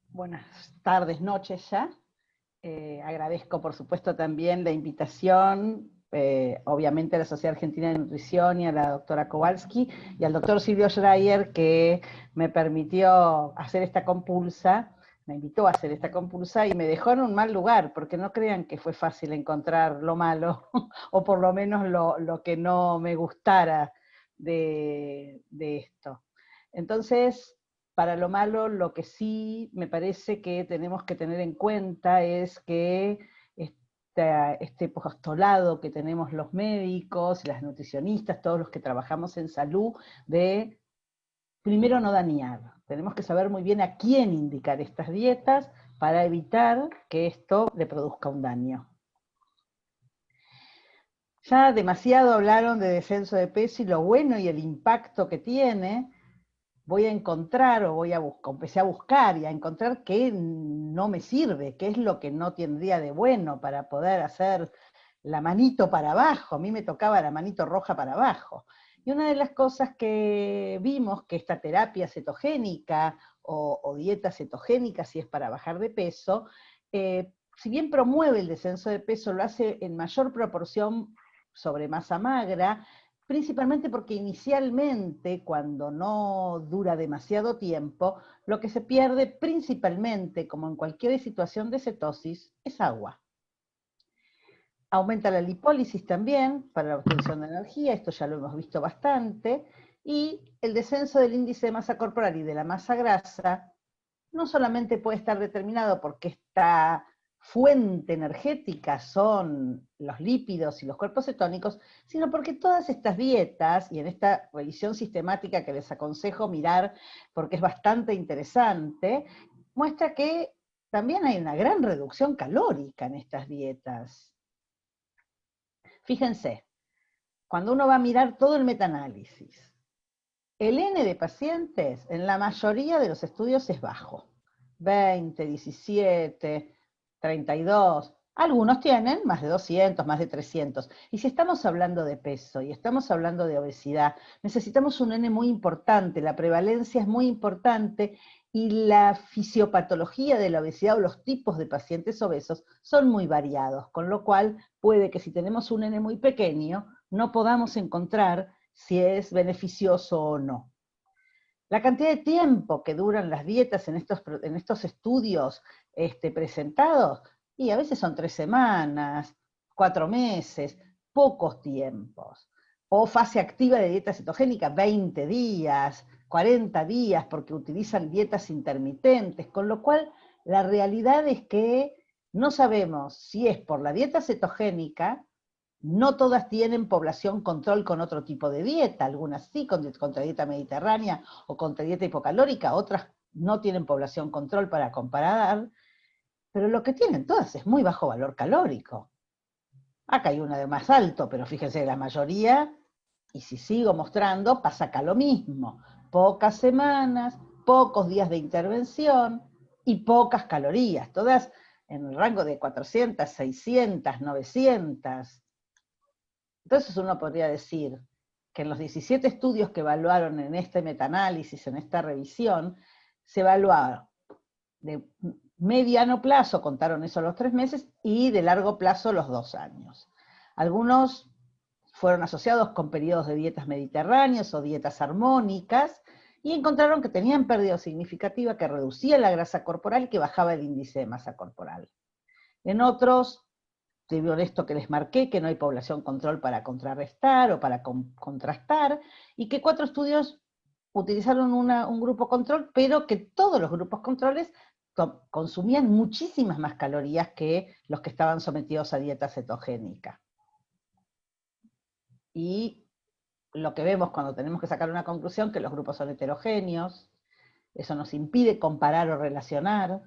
buenas tardes, noches ya. Agradezco, por supuesto, también la invitación, obviamente a la Sociedad Argentina de Nutrición y a la doctora Kowalski, y al doctor Silvio Schreier, que me permitió hacer esta compulsa, me invitó a hacer esta compulsa, y me dejó en un mal lugar, porque no crean que fue fácil encontrar lo malo, o por lo menos lo que no me gustara de esto. Entonces, para lo malo, lo que sí me parece que tenemos que tener en cuenta es que este postulado que tenemos los médicos, las nutricionistas, todos los que trabajamos en salud, de primero no dañar. Tenemos que saber muy bien a quién indicar estas dietas para evitar que esto le produzca un daño. Ya demasiado hablaron de descenso de peso y lo bueno y el impacto que tiene. Voy a encontrar, empecé a buscar y a encontrar qué no me sirve, qué es lo que no tendría de bueno para poder hacer la manito para abajo. A mí me tocaba la manito roja para abajo. Y una de las cosas que vimos, que esta terapia cetogénica o dieta cetogénica, si es para bajar de peso, si bien promueve el descenso de peso, lo hace en mayor proporción sobre masa magra, principalmente porque inicialmente, cuando no dura demasiado tiempo, lo que se pierde principalmente, como en cualquier situación de cetosis, es agua. Aumenta la lipólisis también para la obtención de energía, esto ya lo hemos visto bastante, y el descenso del índice de masa corporal y de la masa grasa no solamente puede estar determinado porque esta fuente energética son los lípidos y los cuerpos cetónicos, sino porque todas estas dietas, y en esta revisión sistemática que les aconsejo mirar porque es bastante interesante, muestra que también hay una gran reducción calórica en estas dietas. Fíjense, cuando uno va a mirar todo el metaanálisis, el N de pacientes en la mayoría de los estudios es bajo. 20, 17, 32, algunos tienen más de 200, más de 300. Y si estamos hablando de peso y estamos hablando de obesidad, necesitamos un N muy importante, la prevalencia es muy importante y la fisiopatología de la obesidad o los tipos de pacientes obesos son muy variados, con lo cual puede que si tenemos un N muy pequeño no podamos encontrar si es beneficioso o no. La cantidad de tiempo que duran las dietas en estos estudios presentados, y a veces son 3 semanas, 4 meses, pocos tiempos. O fase activa de dieta cetogénica, 20 días, 40 días, porque utilizan dietas intermitentes, con lo cual la realidad es que no sabemos si es por la dieta cetogénica. No todas tienen población control con otro tipo de dieta, algunas sí, contra dieta mediterránea o contra dieta hipocalórica, otras no tienen población control para comparar, pero lo que tienen todas es muy bajo valor calórico. Acá hay una de más alto, pero fíjense, la mayoría Y si sigo mostrando, pasa acá lo mismo. Pocas semanas, pocos días de intervención y pocas calorías, todas en el rango de 400, 600, 900. Entonces uno podría decir que en los 17 estudios que evaluaron en este metaanálisis, en esta revisión, se evaluaron de mediano plazo, contaron eso los 3 meses, y de largo plazo los 2 años. Algunos fueron asociados con periodos de dietas mediterráneas o dietas armónicas, y encontraron que tenían pérdida significativa, que reducía la grasa corporal y que bajaba el índice de masa corporal. En otros, debido a esto que les marqué, que no hay población control para contrarrestar o para contrastar, y que 4 estudios utilizaron un grupo control, pero que todos los grupos controles consumían muchísimas más calorías que los que estaban sometidos a dieta cetogénica. Y lo que vemos cuando tenemos que sacar una conclusión, que los grupos son heterogéneos, eso nos impide comparar o relacionar,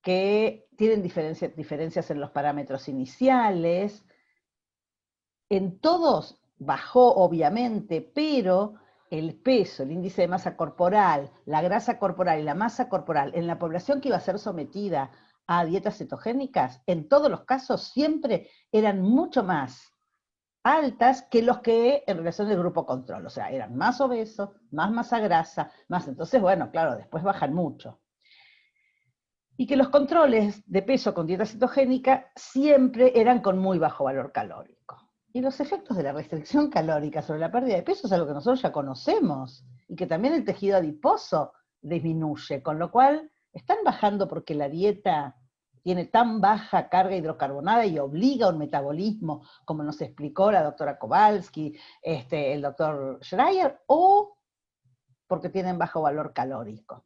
que tienen diferencias en los parámetros iniciales. En todos bajó, obviamente, pero el peso, el índice de masa corporal, la grasa corporal y la masa corporal en la población que iba a ser sometida a dietas cetogénicas, en todos los casos siempre eran mucho más altas que los que en relación del grupo control, o sea, eran más obesos, más masa grasa, más, entonces, bueno, claro, después bajan mucho. Y que los controles de peso con dieta cetogénica siempre eran con muy bajo valor calórico. Y los efectos de la restricción calórica sobre la pérdida de peso es algo que nosotros ya conocemos, y que también el tejido adiposo disminuye, con lo cual están bajando porque la dieta tiene tan baja carga hidrocarbonada y obliga a un metabolismo, como nos explicó la doctora Kowalski, el doctor Schreier, o porque tienen bajo valor calórico.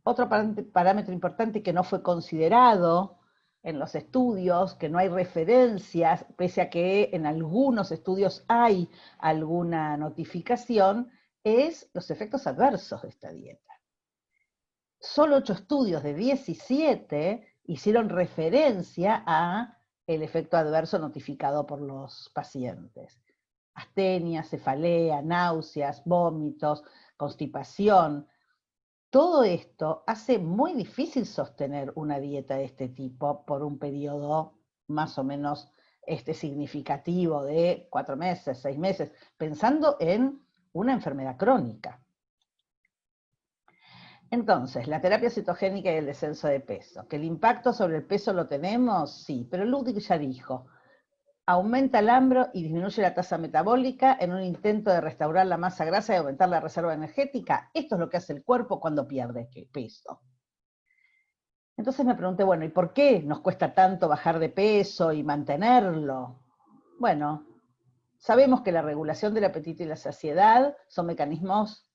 Otro parámetro importante que no fue considerado en los estudios, que no hay referencias, pese a que en algunos estudios hay alguna notificación, es los efectos adversos de esta dieta. Solo 8 estudios de 17 hicieron referencia a el efecto adverso notificado por los pacientes. Astenia, cefalea, náuseas, vómitos, constipación. Todo esto hace muy difícil sostener una dieta de este tipo por un periodo más o menos significativo de 4 meses, 6 meses, pensando en una enfermedad crónica. Entonces, la terapia cetogénica y el descenso de peso. ¿Que el impacto sobre el peso lo tenemos? Sí, pero Ludwig ya dijo, aumenta el hambre y disminuye la tasa metabólica en un intento de restaurar la masa grasa y aumentar la reserva energética. Esto es lo que hace el cuerpo cuando pierde peso. Entonces me pregunté, bueno, ¿y por qué nos cuesta tanto bajar de peso y mantenerlo? Bueno, sabemos que la regulación del apetito y la saciedad son mecanismos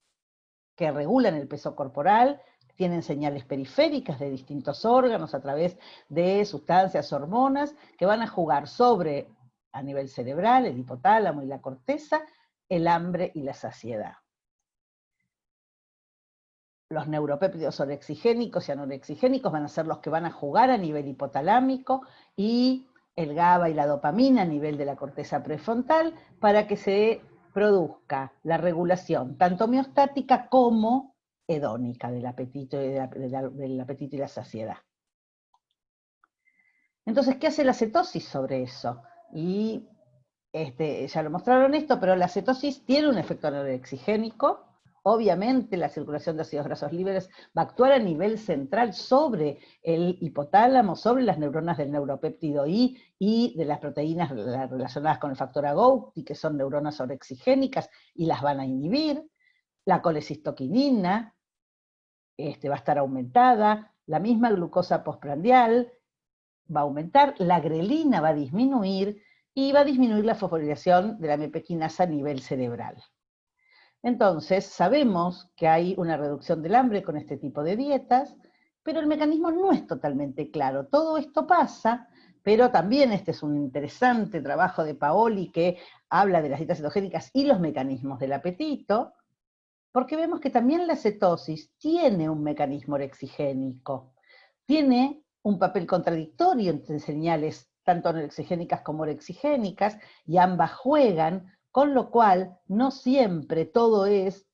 que regulan el peso corporal, tienen señales periféricas de distintos órganos a través de sustancias, hormonas, que van a jugar sobre, a nivel cerebral, el hipotálamo y la corteza, el hambre y la saciedad. Los neuropéptidos orexigénicos y anorexigénicos van a ser los que van a jugar a nivel hipotalámico, y el GABA y la dopamina a nivel de la corteza prefrontal, para que se produzca la regulación tanto homeostática como hedónica del apetito y la saciedad. Entonces, ¿qué hace la cetosis sobre eso? Y ya lo mostraron esto, pero la cetosis tiene un efecto anorexigénico. Obviamente la circulación de ácidos grasos libres va a actuar a nivel central sobre el hipotálamo, sobre las neuronas del neuropéptido I y de las proteínas relacionadas con el factor AGOT, que son neuronas orexigénicas, y las van a inhibir. La colecistoquinina va a estar aumentada, la misma glucosa postprandial va a aumentar, la grelina va a disminuir, y va a disminuir la fosforilación de la mepequinasa a nivel cerebral. Entonces, sabemos que hay una reducción del hambre con este tipo de dietas, pero el mecanismo no es totalmente claro. Todo esto pasa, pero también este es un interesante trabajo de Paoli que habla de las dietas cetogénicas y los mecanismos del apetito, porque vemos que también la cetosis tiene un mecanismo orexigénico, tiene un papel contradictorio entre señales tanto norexigénicas como orexigénicas, y ambas juegan, con lo cual no siempre todo es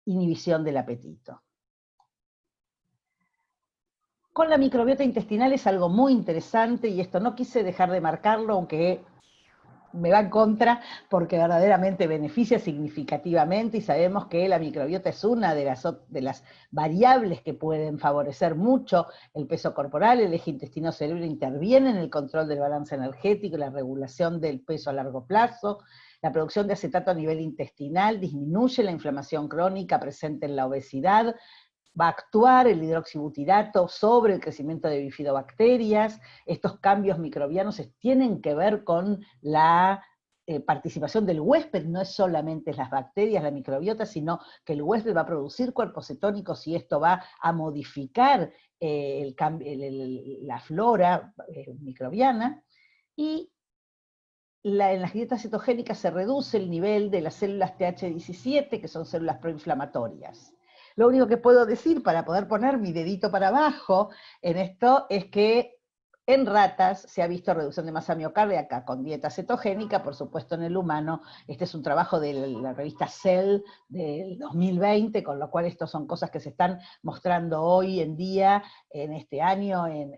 inhibición del apetito. Con la microbiota intestinal es algo muy interesante, y esto no quise dejar de marcarlo, aunque me va en contra, porque verdaderamente beneficia significativamente, y sabemos que la microbiota es una de las variables que pueden favorecer mucho el peso corporal. El eje intestino-cerebro interviene en el control del balance energético y la regulación del peso a largo plazo. La producción de acetato a nivel intestinal disminuye la inflamación crónica presente en la obesidad. Va a actuar el hidroxibutirato sobre el crecimiento de bifidobacterias. Estos cambios microbianos tienen que ver con la participación del huésped, no es solamente las bacterias, la microbiota, sino que el huésped va a producir cuerpos cetónicos, y esto va a modificar la flora microbiana. Y en las dietas cetogénicas se reduce el nivel de las células TH17, que son células proinflamatorias. Lo único que puedo decir para poder poner mi dedito para abajo en esto es que en ratas se ha visto reducción de masa miocárdica con dieta cetogénica, por supuesto en el humano. Este es un trabajo de la revista Cell del 2020, con lo cual estas son cosas que se están mostrando hoy en día, en este año, en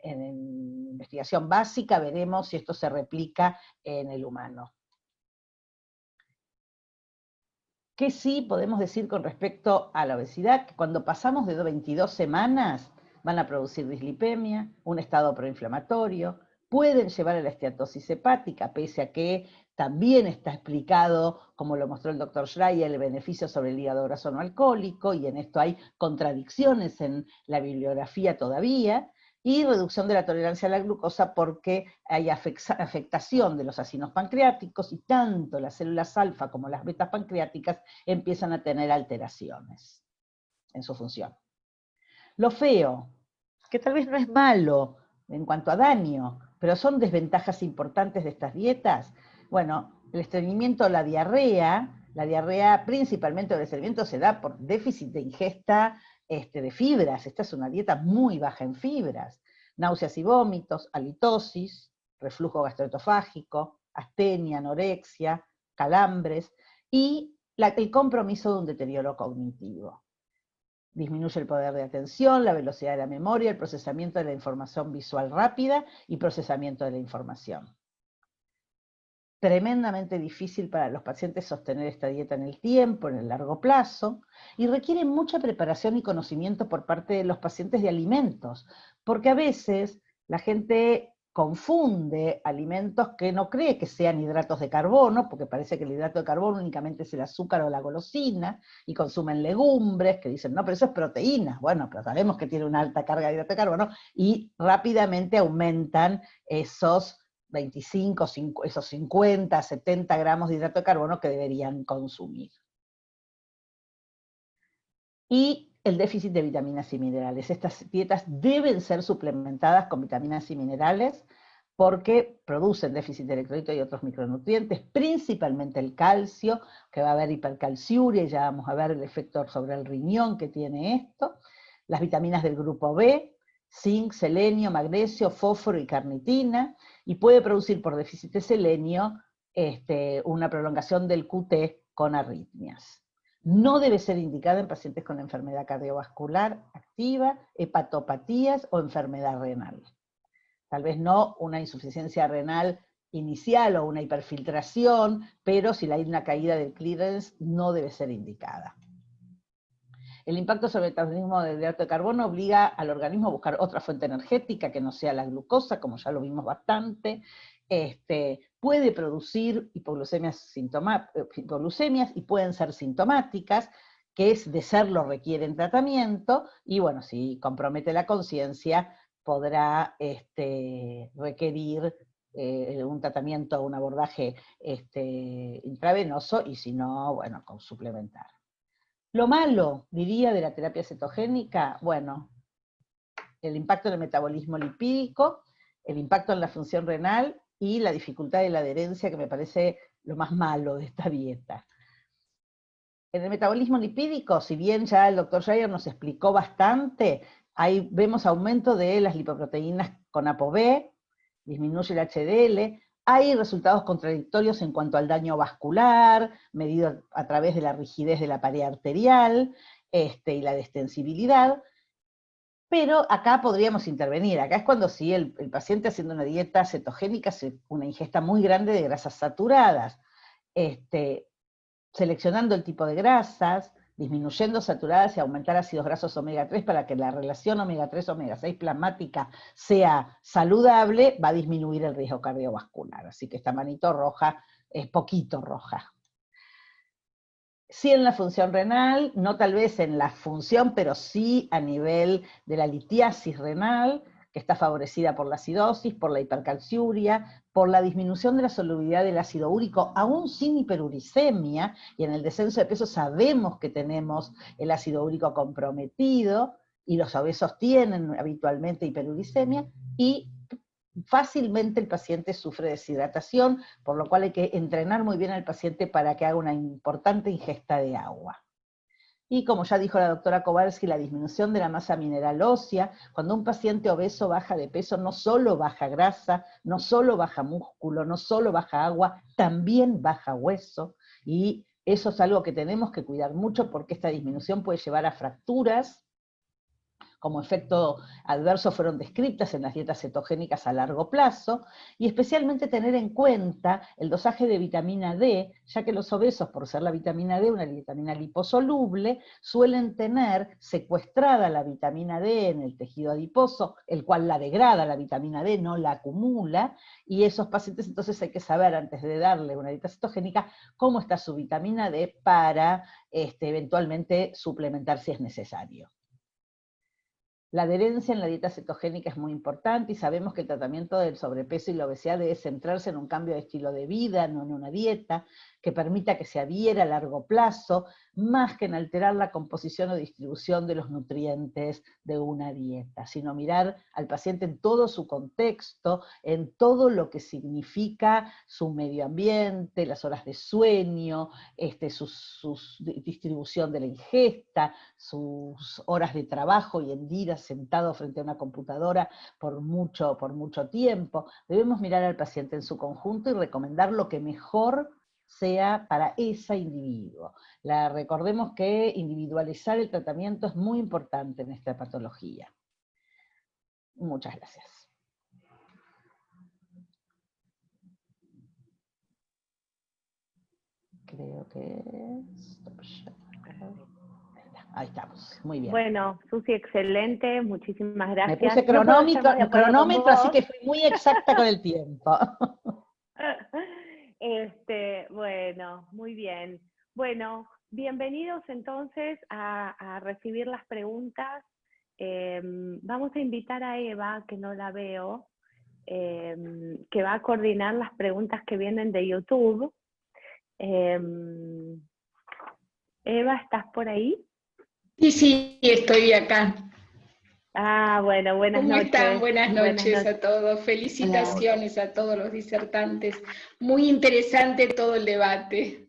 investigación básica. Veremos si esto se replica en el humano. ¿Qué sí podemos decir con respecto a la obesidad? Que cuando pasamos de 22 semanas van a producir dislipemia, un estado proinflamatorio, pueden llevar a la esteatosis hepática, pese a que también está explicado, como lo mostró el doctor Schreier, el beneficio sobre el hígado graso no alcohólico, y en esto hay contradicciones en la bibliografía todavía, y reducción de la tolerancia a la glucosa porque hay afectación de los ácidos pancreáticos, y tanto las células alfa como las betas pancreáticas empiezan a tener alteraciones en su función. Lo feo, que tal vez no es malo en cuanto a daño, pero son desventajas importantes de estas dietas. Bueno, el estreñimiento, la diarrea principalmente, o el estreñimiento se da por déficit de ingesta de fibras. Esta es una dieta muy baja en fibras. Náuseas y vómitos, halitosis, reflujo gastroesofágico, astenia, anorexia, calambres, y el compromiso de un deterioro cognitivo. Disminuye el poder de atención, la velocidad de la memoria, el procesamiento de la información visual rápida y procesamiento de la información. Tremendamente difícil para los pacientes sostener esta dieta en el tiempo, en el largo plazo, y requiere mucha preparación y conocimiento por parte de los pacientes de alimentos, porque a veces la gente confunde alimentos que no cree que sean hidratos de carbono, porque parece que el hidrato de carbono únicamente es el azúcar o la golosina, y consumen legumbres, que dicen, no, pero eso es proteína. Bueno, pero sabemos que tiene una alta carga de hidrato de carbono, y rápidamente aumentan esos 25, esos 50, 70 gramos de hidrato de carbono que deberían consumir. Y el déficit de vitaminas y minerales. Estas dietas deben ser suplementadas con vitaminas y minerales porque producen déficit de electrolitos y otros micronutrientes, principalmente el calcio, que va a haber hipercalciuria, y ya vamos a ver el efecto sobre el riñón que tiene esto. Las vitaminas del grupo B, zinc, selenio, magnesio, fósforo y carnitina, y puede producir por déficit de selenio una prolongación del QT con arritmias. No debe ser indicada en pacientes con enfermedad cardiovascular activa, hepatopatías o enfermedad renal. Tal vez no una insuficiencia renal inicial o una hiperfiltración, pero si hay una caída del clearance no debe ser indicada. El impacto sobre el metabolismo del hidrato de carbono obliga al organismo a buscar otra fuente energética que no sea la glucosa, como ya lo vimos bastante. Puede producir hipoglucemias y pueden ser sintomáticas, que es de serlo requieren tratamiento, y bueno, si compromete la conciencia, podrá requerir un tratamiento, un abordaje intravenoso, y si no, bueno, con suplementar. Lo malo, diría, de la terapia cetogénica, bueno, el impacto en el metabolismo lipídico, el impacto en la función renal y la dificultad de la adherencia, que me parece lo más malo de esta dieta. En el metabolismo lipídico, si bien ya el doctor Schreier nos explicó bastante, ahí vemos aumento de las lipoproteínas con ApoB, disminuye el HDL. Hay resultados contradictorios en cuanto al daño vascular, medido a través de la rigidez de la pared arterial y la destensibilidad, pero acá podríamos intervenir. Acá es cuando sí el paciente haciendo una dieta cetogénica hace una ingesta muy grande de grasas saturadas, seleccionando el tipo de grasas, disminuyendo saturadas y aumentar ácidos grasos omega 3 para que la relación omega 3 omega 6 plasmática sea saludable, va a disminuir el riesgo cardiovascular. Así que esta manito roja es poquito roja. Sí en la función renal, no tal vez en la función, pero sí a nivel de la litiasis renal, que está favorecida por la acidosis, por la hipercalciuria, por la disminución de la solubilidad del ácido úrico, aún sin hiperuricemia, y en el descenso de peso sabemos que tenemos el ácido úrico comprometido, y los obesos tienen habitualmente hiperuricemia, y fácilmente el paciente sufre deshidratación, por lo cual hay que entrenar muy bien al paciente para que haga una importante ingesta de agua. Y como ya dijo la doctora Kowalski, la disminución de la masa mineral ósea, cuando un paciente obeso baja de peso, no solo baja grasa, no solo baja músculo, no solo baja agua, también baja hueso, y eso es algo que tenemos que cuidar mucho porque esta disminución puede llevar a fracturas, como efecto adverso fueron descritas en las dietas cetogénicas a largo plazo, y especialmente tener en cuenta el dosaje de vitamina D, ya que los obesos, por ser la vitamina D una vitamina liposoluble, suelen tener secuestrada la vitamina D en el tejido adiposo, el cual la degrada la vitamina D, no la acumula, y esos pacientes entonces hay que saber, antes de darle una dieta cetogénica, cómo está su vitamina D para eventualmente suplementar si es necesario. La adherencia en la dieta cetogénica es muy importante y sabemos que el tratamiento del sobrepeso y la obesidad debe centrarse en un cambio de estilo de vida, no en una dieta, que permita que se adhiera a largo plazo, más que en alterar la composición o distribución de los nutrientes de una dieta, sino mirar al paciente en todo su contexto, en todo lo que significa su medio ambiente, las horas de sueño, su distribución de la ingesta, sus horas de trabajo y en días sentado frente a una computadora por mucho tiempo. Debemos mirar al paciente en su conjunto y recomendar lo que mejor sea para ese individuo. Recordemos que individualizar el tratamiento es muy importante en esta patología. Muchas gracias. Creo que... Ahí estamos, muy bien. Bueno, Susi, excelente, muchísimas gracias. Me puse cronómetro, así que fui muy exacta con el tiempo. Bueno, muy bien. Bueno, bienvenidos entonces a recibir las preguntas. Vamos a invitar a Eva, que no la veo, que va a coordinar las preguntas que vienen de YouTube. Eva, ¿estás por ahí? Sí, estoy acá. Ah, bueno, buenas noches. ¿Cómo están? Buenas noches a todos. Felicitaciones a todos los disertantes. Muy interesante todo el debate.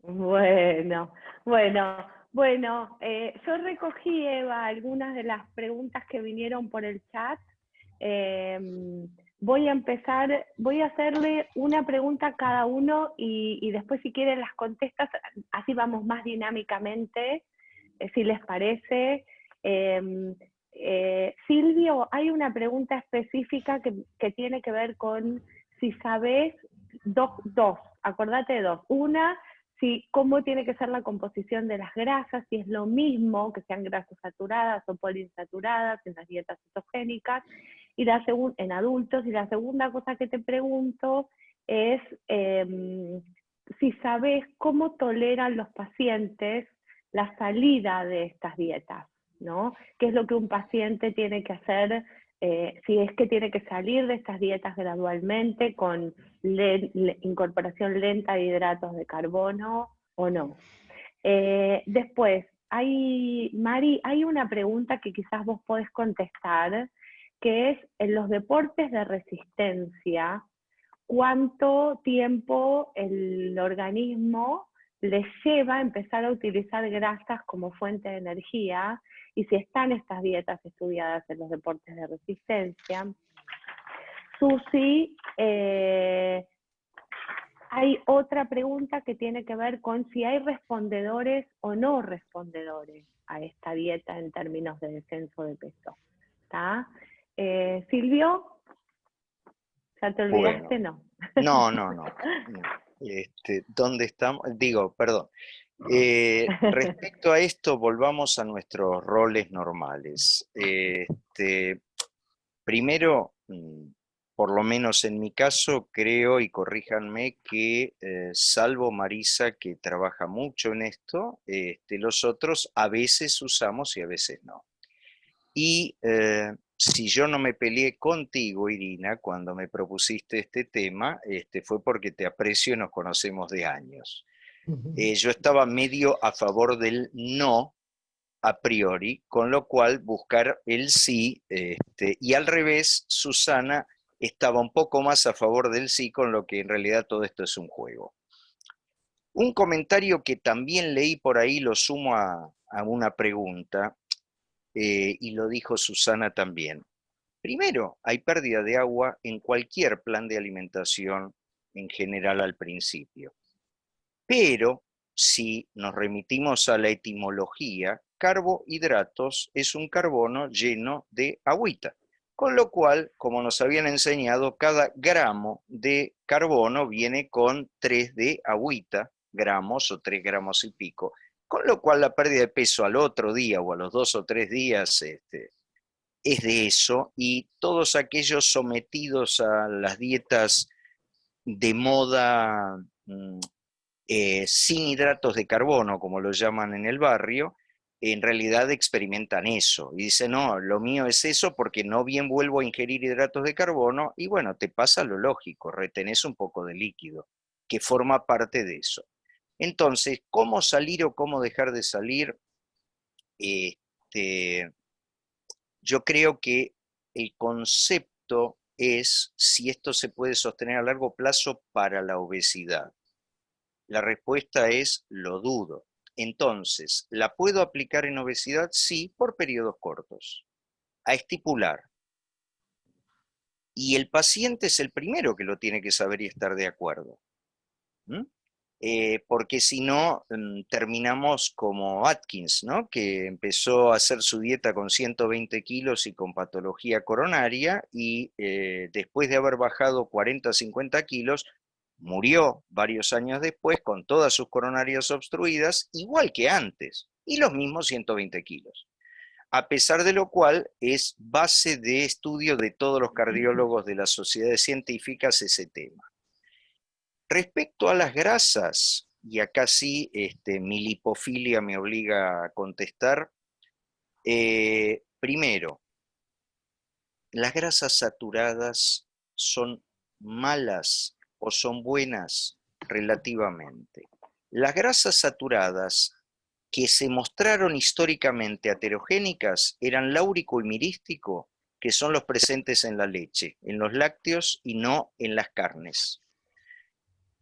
Bueno, yo recogí, Eva, algunas de las preguntas que vinieron por el chat. Voy a hacerle una pregunta a cada uno y después si quieren las contestas, así vamos más dinámicamente, si les parece. Silvio, hay una pregunta específica que tiene que ver con si sabes, dos, acordate de dos. Una, cómo tiene que ser la composición de las grasas, si es lo mismo que sean grasas saturadas o poliinsaturadas en las dietas cetogénicas, y en adultos. Y la segunda cosa que te pregunto es si sabes cómo toleran los pacientes la salida de estas dietas, ¿no? ¿Qué es lo que un paciente tiene que hacer si es que tiene que salir de estas dietas gradualmente con incorporación lenta de hidratos de carbono o no? Después, Mari, hay una pregunta que quizás vos podés contestar, que es, en los deportes de resistencia, ¿cuánto tiempo el organismo les lleva a empezar a utilizar grasas como fuente de energía? Y si están estas dietas estudiadas en los deportes de resistencia. Susi, hay otra pregunta que tiene que ver con si hay respondedores o no respondedores a esta dieta en términos de descenso de peso. ¿Está? Silvio, ¿ya te olvidaste? Bueno, No. no. ¿Dónde estamos? Digo, perdón. Respecto a esto, volvamos a nuestros roles normales. Primero, por lo menos en mi caso, creo, y corríjanme, que salvo Marisa, que trabaja mucho en esto, los otros a veces usamos y a veces no. Y si yo no me peleé contigo, Irina, cuando me propusiste este tema, fue porque te aprecio y nos conocemos de años. Yo estaba medio a favor del no a priori, con lo cual buscar el sí, y al revés, Susana estaba un poco más a favor del sí, con lo que en realidad todo esto es un juego. Un comentario que también leí por ahí, lo sumo a una pregunta, y lo dijo Susana también. Primero, hay pérdida de agua en cualquier plan de alimentación en general al principio. Pero si nos remitimos a la etimología, carbohidratos es un carbono lleno de agüita. Con lo cual, como nos habían enseñado, cada gramo de carbono viene con 3 de agüita, gramos o 3 gramos y pico. Con lo cual la pérdida de peso al otro día o a los 2 o 3 días es de eso, y todos aquellos sometidos a las dietas de moda sin hidratos de carbono, como lo llaman en el barrio, en realidad experimentan eso. Y dicen, no, lo mío es eso porque no bien vuelvo a ingerir hidratos de carbono, y bueno, te pasa lo lógico, retenés un poco de líquido, que forma parte de eso. Entonces, ¿cómo salir o cómo dejar de salir? Yo creo que el concepto es si esto se puede sostener a largo plazo para la obesidad. La respuesta es lo dudo. Entonces, ¿la puedo aplicar en obesidad? Sí, por periodos cortos, a estipular. Y el paciente es el primero que lo tiene que saber y estar de acuerdo. Porque si no, terminamos como Atkins, ¿no? Que empezó a hacer su dieta con 120 kilos y con patología coronaria, y después de haber bajado 40 o 50 kilos, murió varios años después con todas sus coronarias obstruidas, igual que antes, y los mismos 120 kilos. A pesar de lo cual es base de estudio de todos los cardiólogos de las sociedades científicas ese tema. Respecto a las grasas, y acá sí mi lipofilia me obliga a contestar, primero, las grasas saturadas son malas o son buenas relativamente. Las grasas saturadas que se mostraron históricamente aterogénicas eran láurico y mirístico, que son los presentes en la leche, en los lácteos y no en las carnes.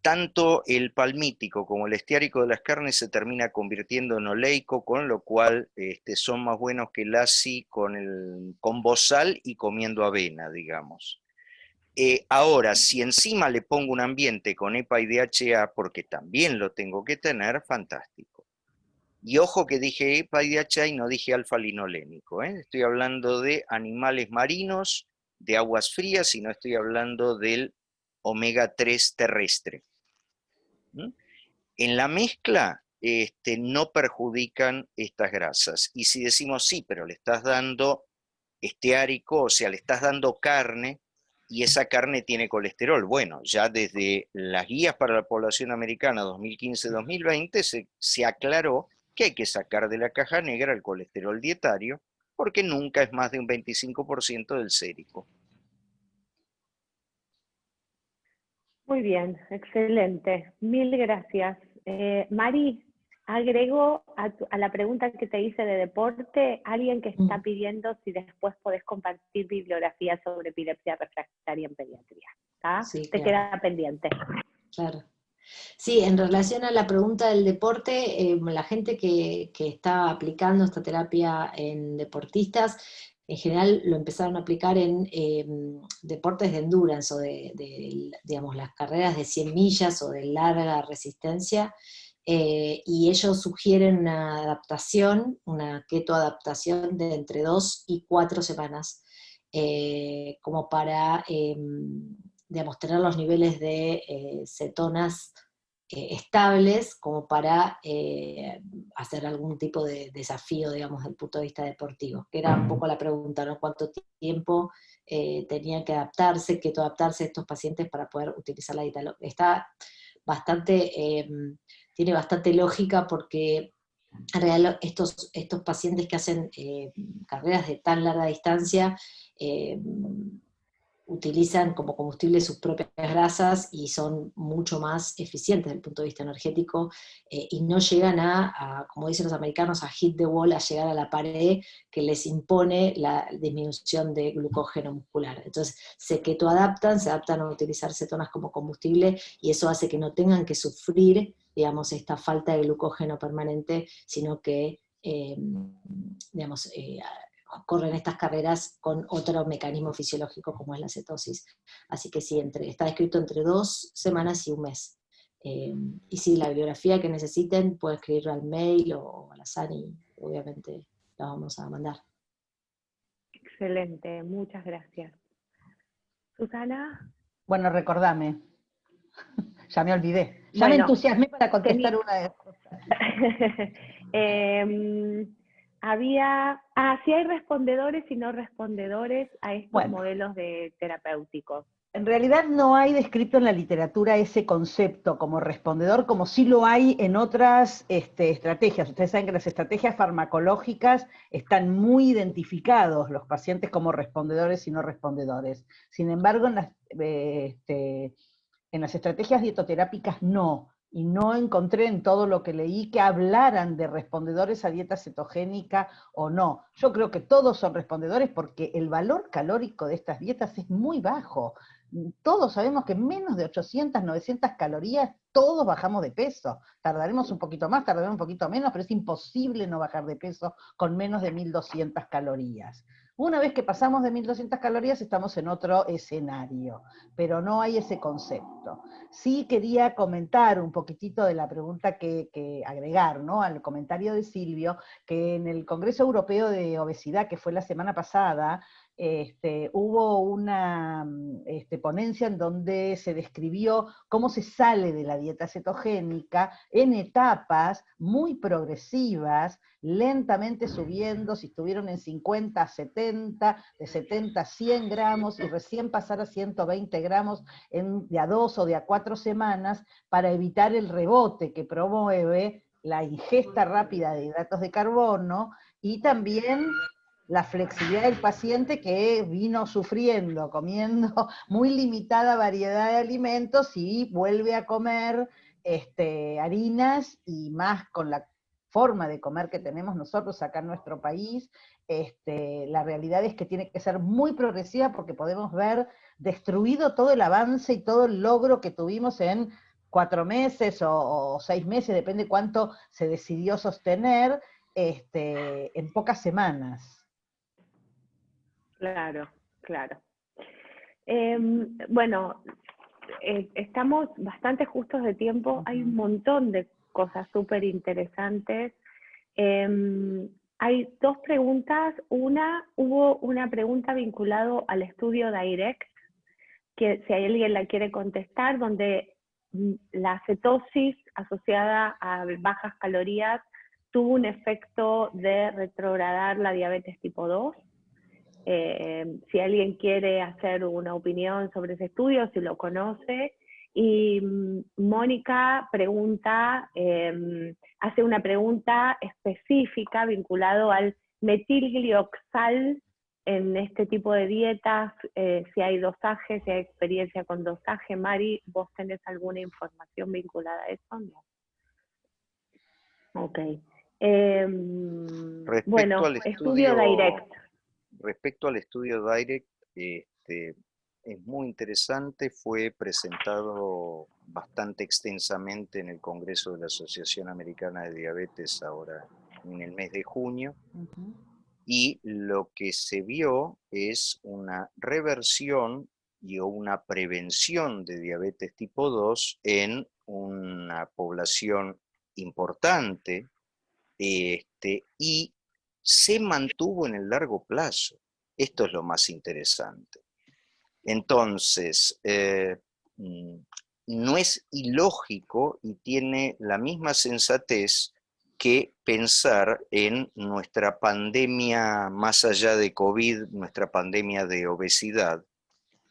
Tanto el palmítico como el esteárico de las carnes se termina convirtiendo en oleico, con lo cual son más buenos que el ASI con bozal y comiendo avena, digamos. Ahora, si encima le pongo un ambiente con EPA y DHA, porque también lo tengo que tener, fantástico. Y ojo que dije EPA y DHA y no dije alfa-linolénico, ¿eh? Estoy hablando de animales marinos, de aguas frías, y no estoy hablando del omega 3 terrestre. En la mezcla no perjudican estas grasas. Y si decimos sí, pero le estás dando esteárico, o sea, le estás dando carne, y esa carne tiene colesterol. Bueno, ya desde las guías para la población americana 2015-2020 se aclaró que hay que sacar de la caja negra el colesterol dietario, porque nunca es más de un 25% del sérico. Muy bien, excelente. Mil gracias. Mari, agrego a la pregunta que te hice de deporte, alguien que está pidiendo si después podés compartir bibliografía sobre epilepsia refractaria en pediatría. ¿Tá? Sí, te queda pendiente. Claro. Sí, en relación a la pregunta del deporte, la gente que está aplicando esta terapia en deportistas en general lo empezaron a aplicar en deportes de endurance o digamos, las carreras de 100 millas o de larga resistencia, y ellos sugieren una adaptación, una ketoadaptación de entre 2 y 4 semanas, como para, digamos, tener los niveles de cetonas estables, como para hacer algún tipo de desafío, digamos, desde el punto de vista deportivo, que era un poco la pregunta, ¿no? ¿Cuánto tiempo tenían que adaptarse, adaptarse estos pacientes para poder utilizar la dieta? Está bastante, tiene bastante lógica, porque en realidad estos pacientes que hacen carreras de tan larga distancia utilizan como combustible sus propias grasas y son mucho más eficientes desde el punto de vista energético, y no llegan como dicen los americanos, a hit the wall, a llegar a la pared que les impone la disminución de glucógeno muscular. Entonces se adaptan a utilizar cetonas como combustible, y eso hace que no tengan que sufrir, digamos, esta falta de glucógeno permanente, sino que digamos, corren estas carreras con otro mecanismo fisiológico como es la cetosis. Así que sí, está descrito entre 2 semanas y 1 mes. Y si la bibliografía que necesiten, pueden escribirlo al mail o a la SANI, obviamente la vamos a mandar. Excelente, muchas gracias. Susana. Bueno, recordame. Ya me olvidé. Ya me entusiasmé para contestar una de las cosas. Si hay respondedores y no respondedores a estos modelos terapéuticos. En realidad no hay descrito en la literatura ese concepto como respondedor, como sí lo hay en otras estrategias. Ustedes saben que las estrategias farmacológicas están muy identificados los pacientes como respondedores y no respondedores. Sin embargo, en las estrategias dietoterápicas no. Y no encontré en todo lo que leí que hablaran de respondedores a dieta cetogénica o no. Yo creo que todos son respondedores, porque el valor calórico de estas dietas es muy bajo. Todos sabemos que menos de 800, 900 calorías, todos bajamos de peso. Tardaremos un poquito más, tardaremos un poquito menos, pero es imposible no bajar de peso con menos de 1200 calorías. Una vez que pasamos de 1200 calorías estamos en otro escenario, pero no hay ese concepto. Sí quería comentar un poquitito de la pregunta que agregar, ¿no?, al comentario de Silvio, que en el Congreso Europeo de Obesidad, que fue la semana pasada, hubo una ponencia en donde se describió cómo se sale de la dieta cetogénica en etapas muy progresivas, lentamente subiendo, si estuvieron en 50 a 70, de 70 a 100 gramos, y recién pasar a 120 gramos de a 2 o de a 4 semanas, para evitar el rebote que promueve la ingesta rápida de hidratos de carbono, y también la flexibilidad del paciente, que vino sufriendo, comiendo muy limitada variedad de alimentos, y vuelve a comer harinas, y más con la forma de comer que tenemos nosotros acá en nuestro país. La realidad es que tiene que ser muy progresiva, porque podemos ver destruido todo el avance y todo el logro que tuvimos en 4 meses o 6 meses, depende cuánto se decidió sostener, en pocas semanas. Claro, claro. Bueno, estamos bastante justos de tiempo. Hay un montón de cosas súper interesantes. Hay 2 preguntas. Hubo una pregunta vinculada al estudio DIRECT, que si alguien la quiere contestar, donde la cetosis asociada a bajas calorías tuvo un efecto de retrogradar la diabetes tipo 2. Si alguien quiere hacer una opinión sobre ese estudio, si lo conoce. Y Mónica pregunta, hace una pregunta específica vinculado al metilglioxal en este tipo de dietas, si hay dosaje, si hay experiencia con dosaje. Mari, ¿vos tenés alguna información vinculada a eso? No. Ok. Bueno, estudio DIRECT. Respecto al estudio DIRECT, es muy interesante, fue presentado bastante extensamente en el Congreso de la Asociación Americana de Diabetes ahora en el mes de junio, y lo que se vio es una reversión y una prevención de diabetes tipo 2 en una población importante, y se mantuvo en el largo plazo. Esto es lo más interesante. Entonces, no es ilógico y tiene la misma sensatez que pensar en nuestra pandemia más allá de COVID, nuestra pandemia de obesidad,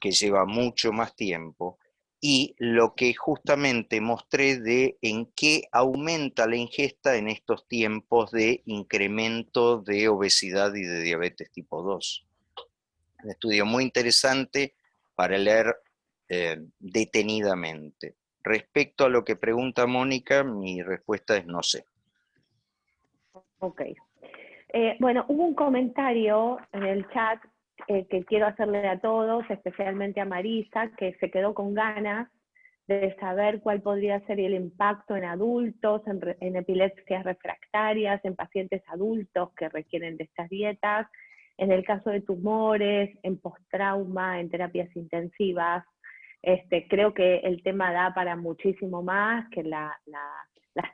que lleva mucho más tiempo, y lo que justamente mostré de en qué aumenta la ingesta en estos tiempos de incremento de obesidad y de diabetes tipo 2. Un estudio muy interesante para leer detenidamente. Respecto a lo que pregunta Mónica, mi respuesta es no sé. Ok. Bueno, hubo un comentario en el chat que quiero hacerle a todos, especialmente a Marisa, que se quedó con ganas de saber cuál podría ser el impacto en adultos, en epilepsias refractarias, en pacientes adultos que requieren de estas dietas, en el caso de tumores, en postrauma, en terapias intensivas. Creo que el tema da para muchísimo más, que las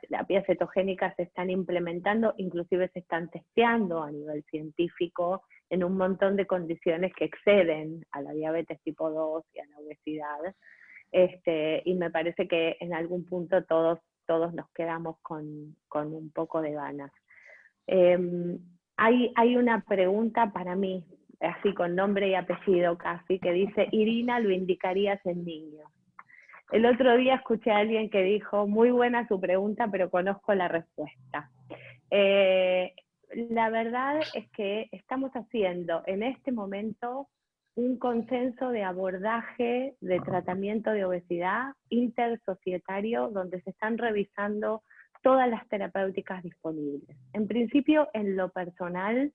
terapias cetogénicas se están implementando, inclusive se están testeando a nivel científico en un montón de condiciones que exceden a la diabetes tipo 2 y a la obesidad. Y me parece que en algún punto todos nos quedamos con un poco de ganas. Hay una pregunta para mí, así con nombre y apellido casi, que dice: Irina, ¿lo indicarías en niños? El otro día escuché a alguien que dijo: muy buena su pregunta, pero conozco la respuesta. La verdad es que estamos haciendo en este momento un consenso de abordaje de tratamiento de obesidad intersocietario, donde se están revisando todas las terapéuticas disponibles. En principio, en lo personal,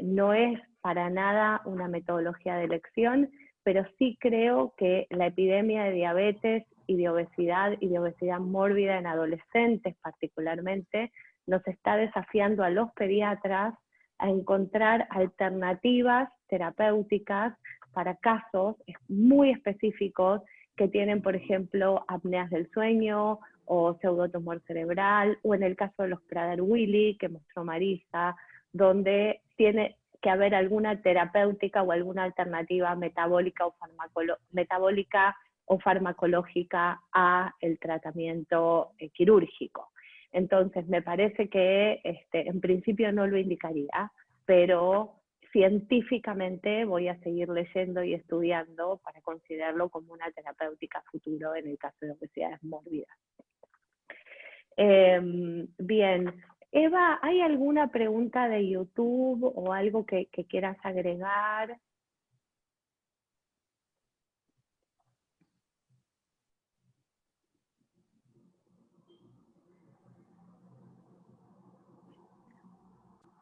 no es para nada una metodología de elección, pero sí creo que la epidemia de diabetes y de obesidad mórbida en adolescentes particularmente, nos está desafiando a los pediatras a encontrar alternativas terapéuticas para casos muy específicos que tienen, por ejemplo, apneas del sueño o pseudotumor cerebral, o en el caso de los Prader-Willi, que mostró Marisa, donde tiene que haber alguna terapéutica o alguna alternativa metabólica o farmacológica a el tratamiento quirúrgico. Entonces, me parece que en principio no lo indicaría, pero científicamente voy a seguir leyendo y estudiando para considerarlo como una terapéutica futuro en el caso de obesidades mórbidas. Bien, Eva, ¿hay alguna pregunta de YouTube o algo que quieras agregar?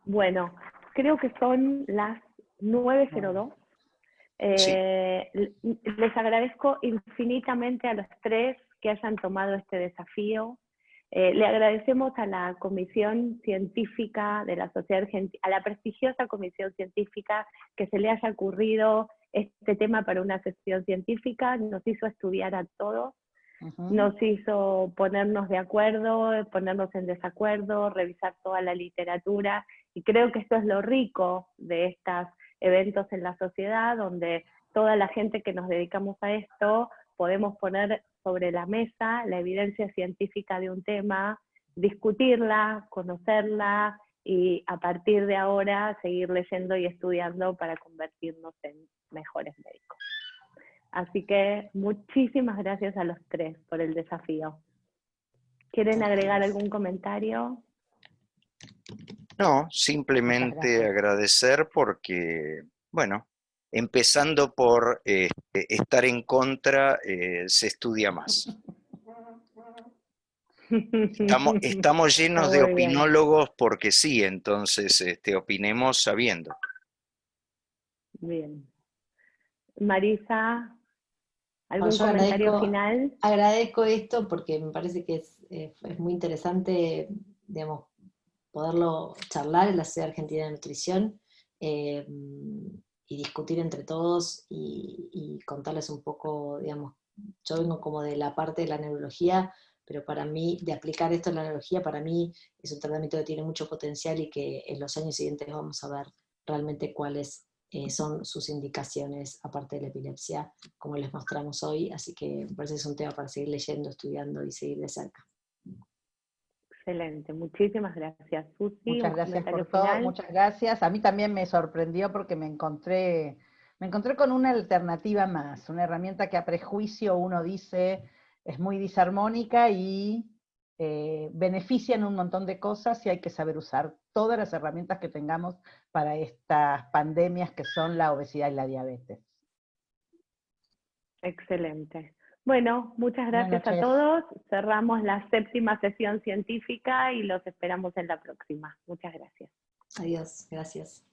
Bueno, creo que son las 9:02. Sí. Les agradezco infinitamente a los tres que hayan tomado este desafío. Le agradecemos a la Comisión Científica de la Sociedad Argentina, a la prestigiosa Comisión Científica, que se le haya ocurrido este tema para una sesión científica. Nos hizo estudiar a todos, nos hizo ponernos de acuerdo, ponernos en desacuerdo, revisar toda la literatura, y creo que esto es lo rico de estos eventos en la sociedad, donde toda la gente que nos dedicamos a esto podemos poner sobre la mesa la evidencia científica de un tema, discutirla, conocerla, y a partir de ahora seguir leyendo y estudiando para convertirnos en mejores médicos. Así que muchísimas gracias a los tres por el desafío. ¿Quieren agregar algún comentario? No, simplemente agradecer porque, bueno, empezando por estar en contra, se estudia más. Estamos llenos de opinólogos porque sí, entonces opinemos sabiendo. Bien. Marisa, ¿algún comentario final? Agradezco esto porque me parece que es muy interesante, digamos, poderlo charlar en la Sociedad Argentina de Nutrición, y discutir entre todos y contarles un poco, digamos, yo vengo como de la parte de la neurología, pero para mí, de aplicar esto en la neurología, para mí es un tratamiento que tiene mucho potencial y que en los años siguientes vamos a ver realmente cuáles son sus indicaciones, aparte de la epilepsia, como les mostramos hoy, así que me parece que es un tema para seguir leyendo, estudiando y seguir de cerca. Excelente, muchísimas gracias, Susi. Muchas gracias por todo, muchas gracias. A mí también me sorprendió porque me encontré con una alternativa más, una herramienta que a prejuicio uno dice es muy disarmónica y beneficia en un montón de cosas, y hay que saber usar todas las herramientas que tengamos para estas pandemias que son la obesidad y la diabetes. Excelente. Bueno, muchas gracias a todos. Cerramos la 7ª sesión científica y los esperamos en la próxima. Muchas gracias. Adiós, gracias.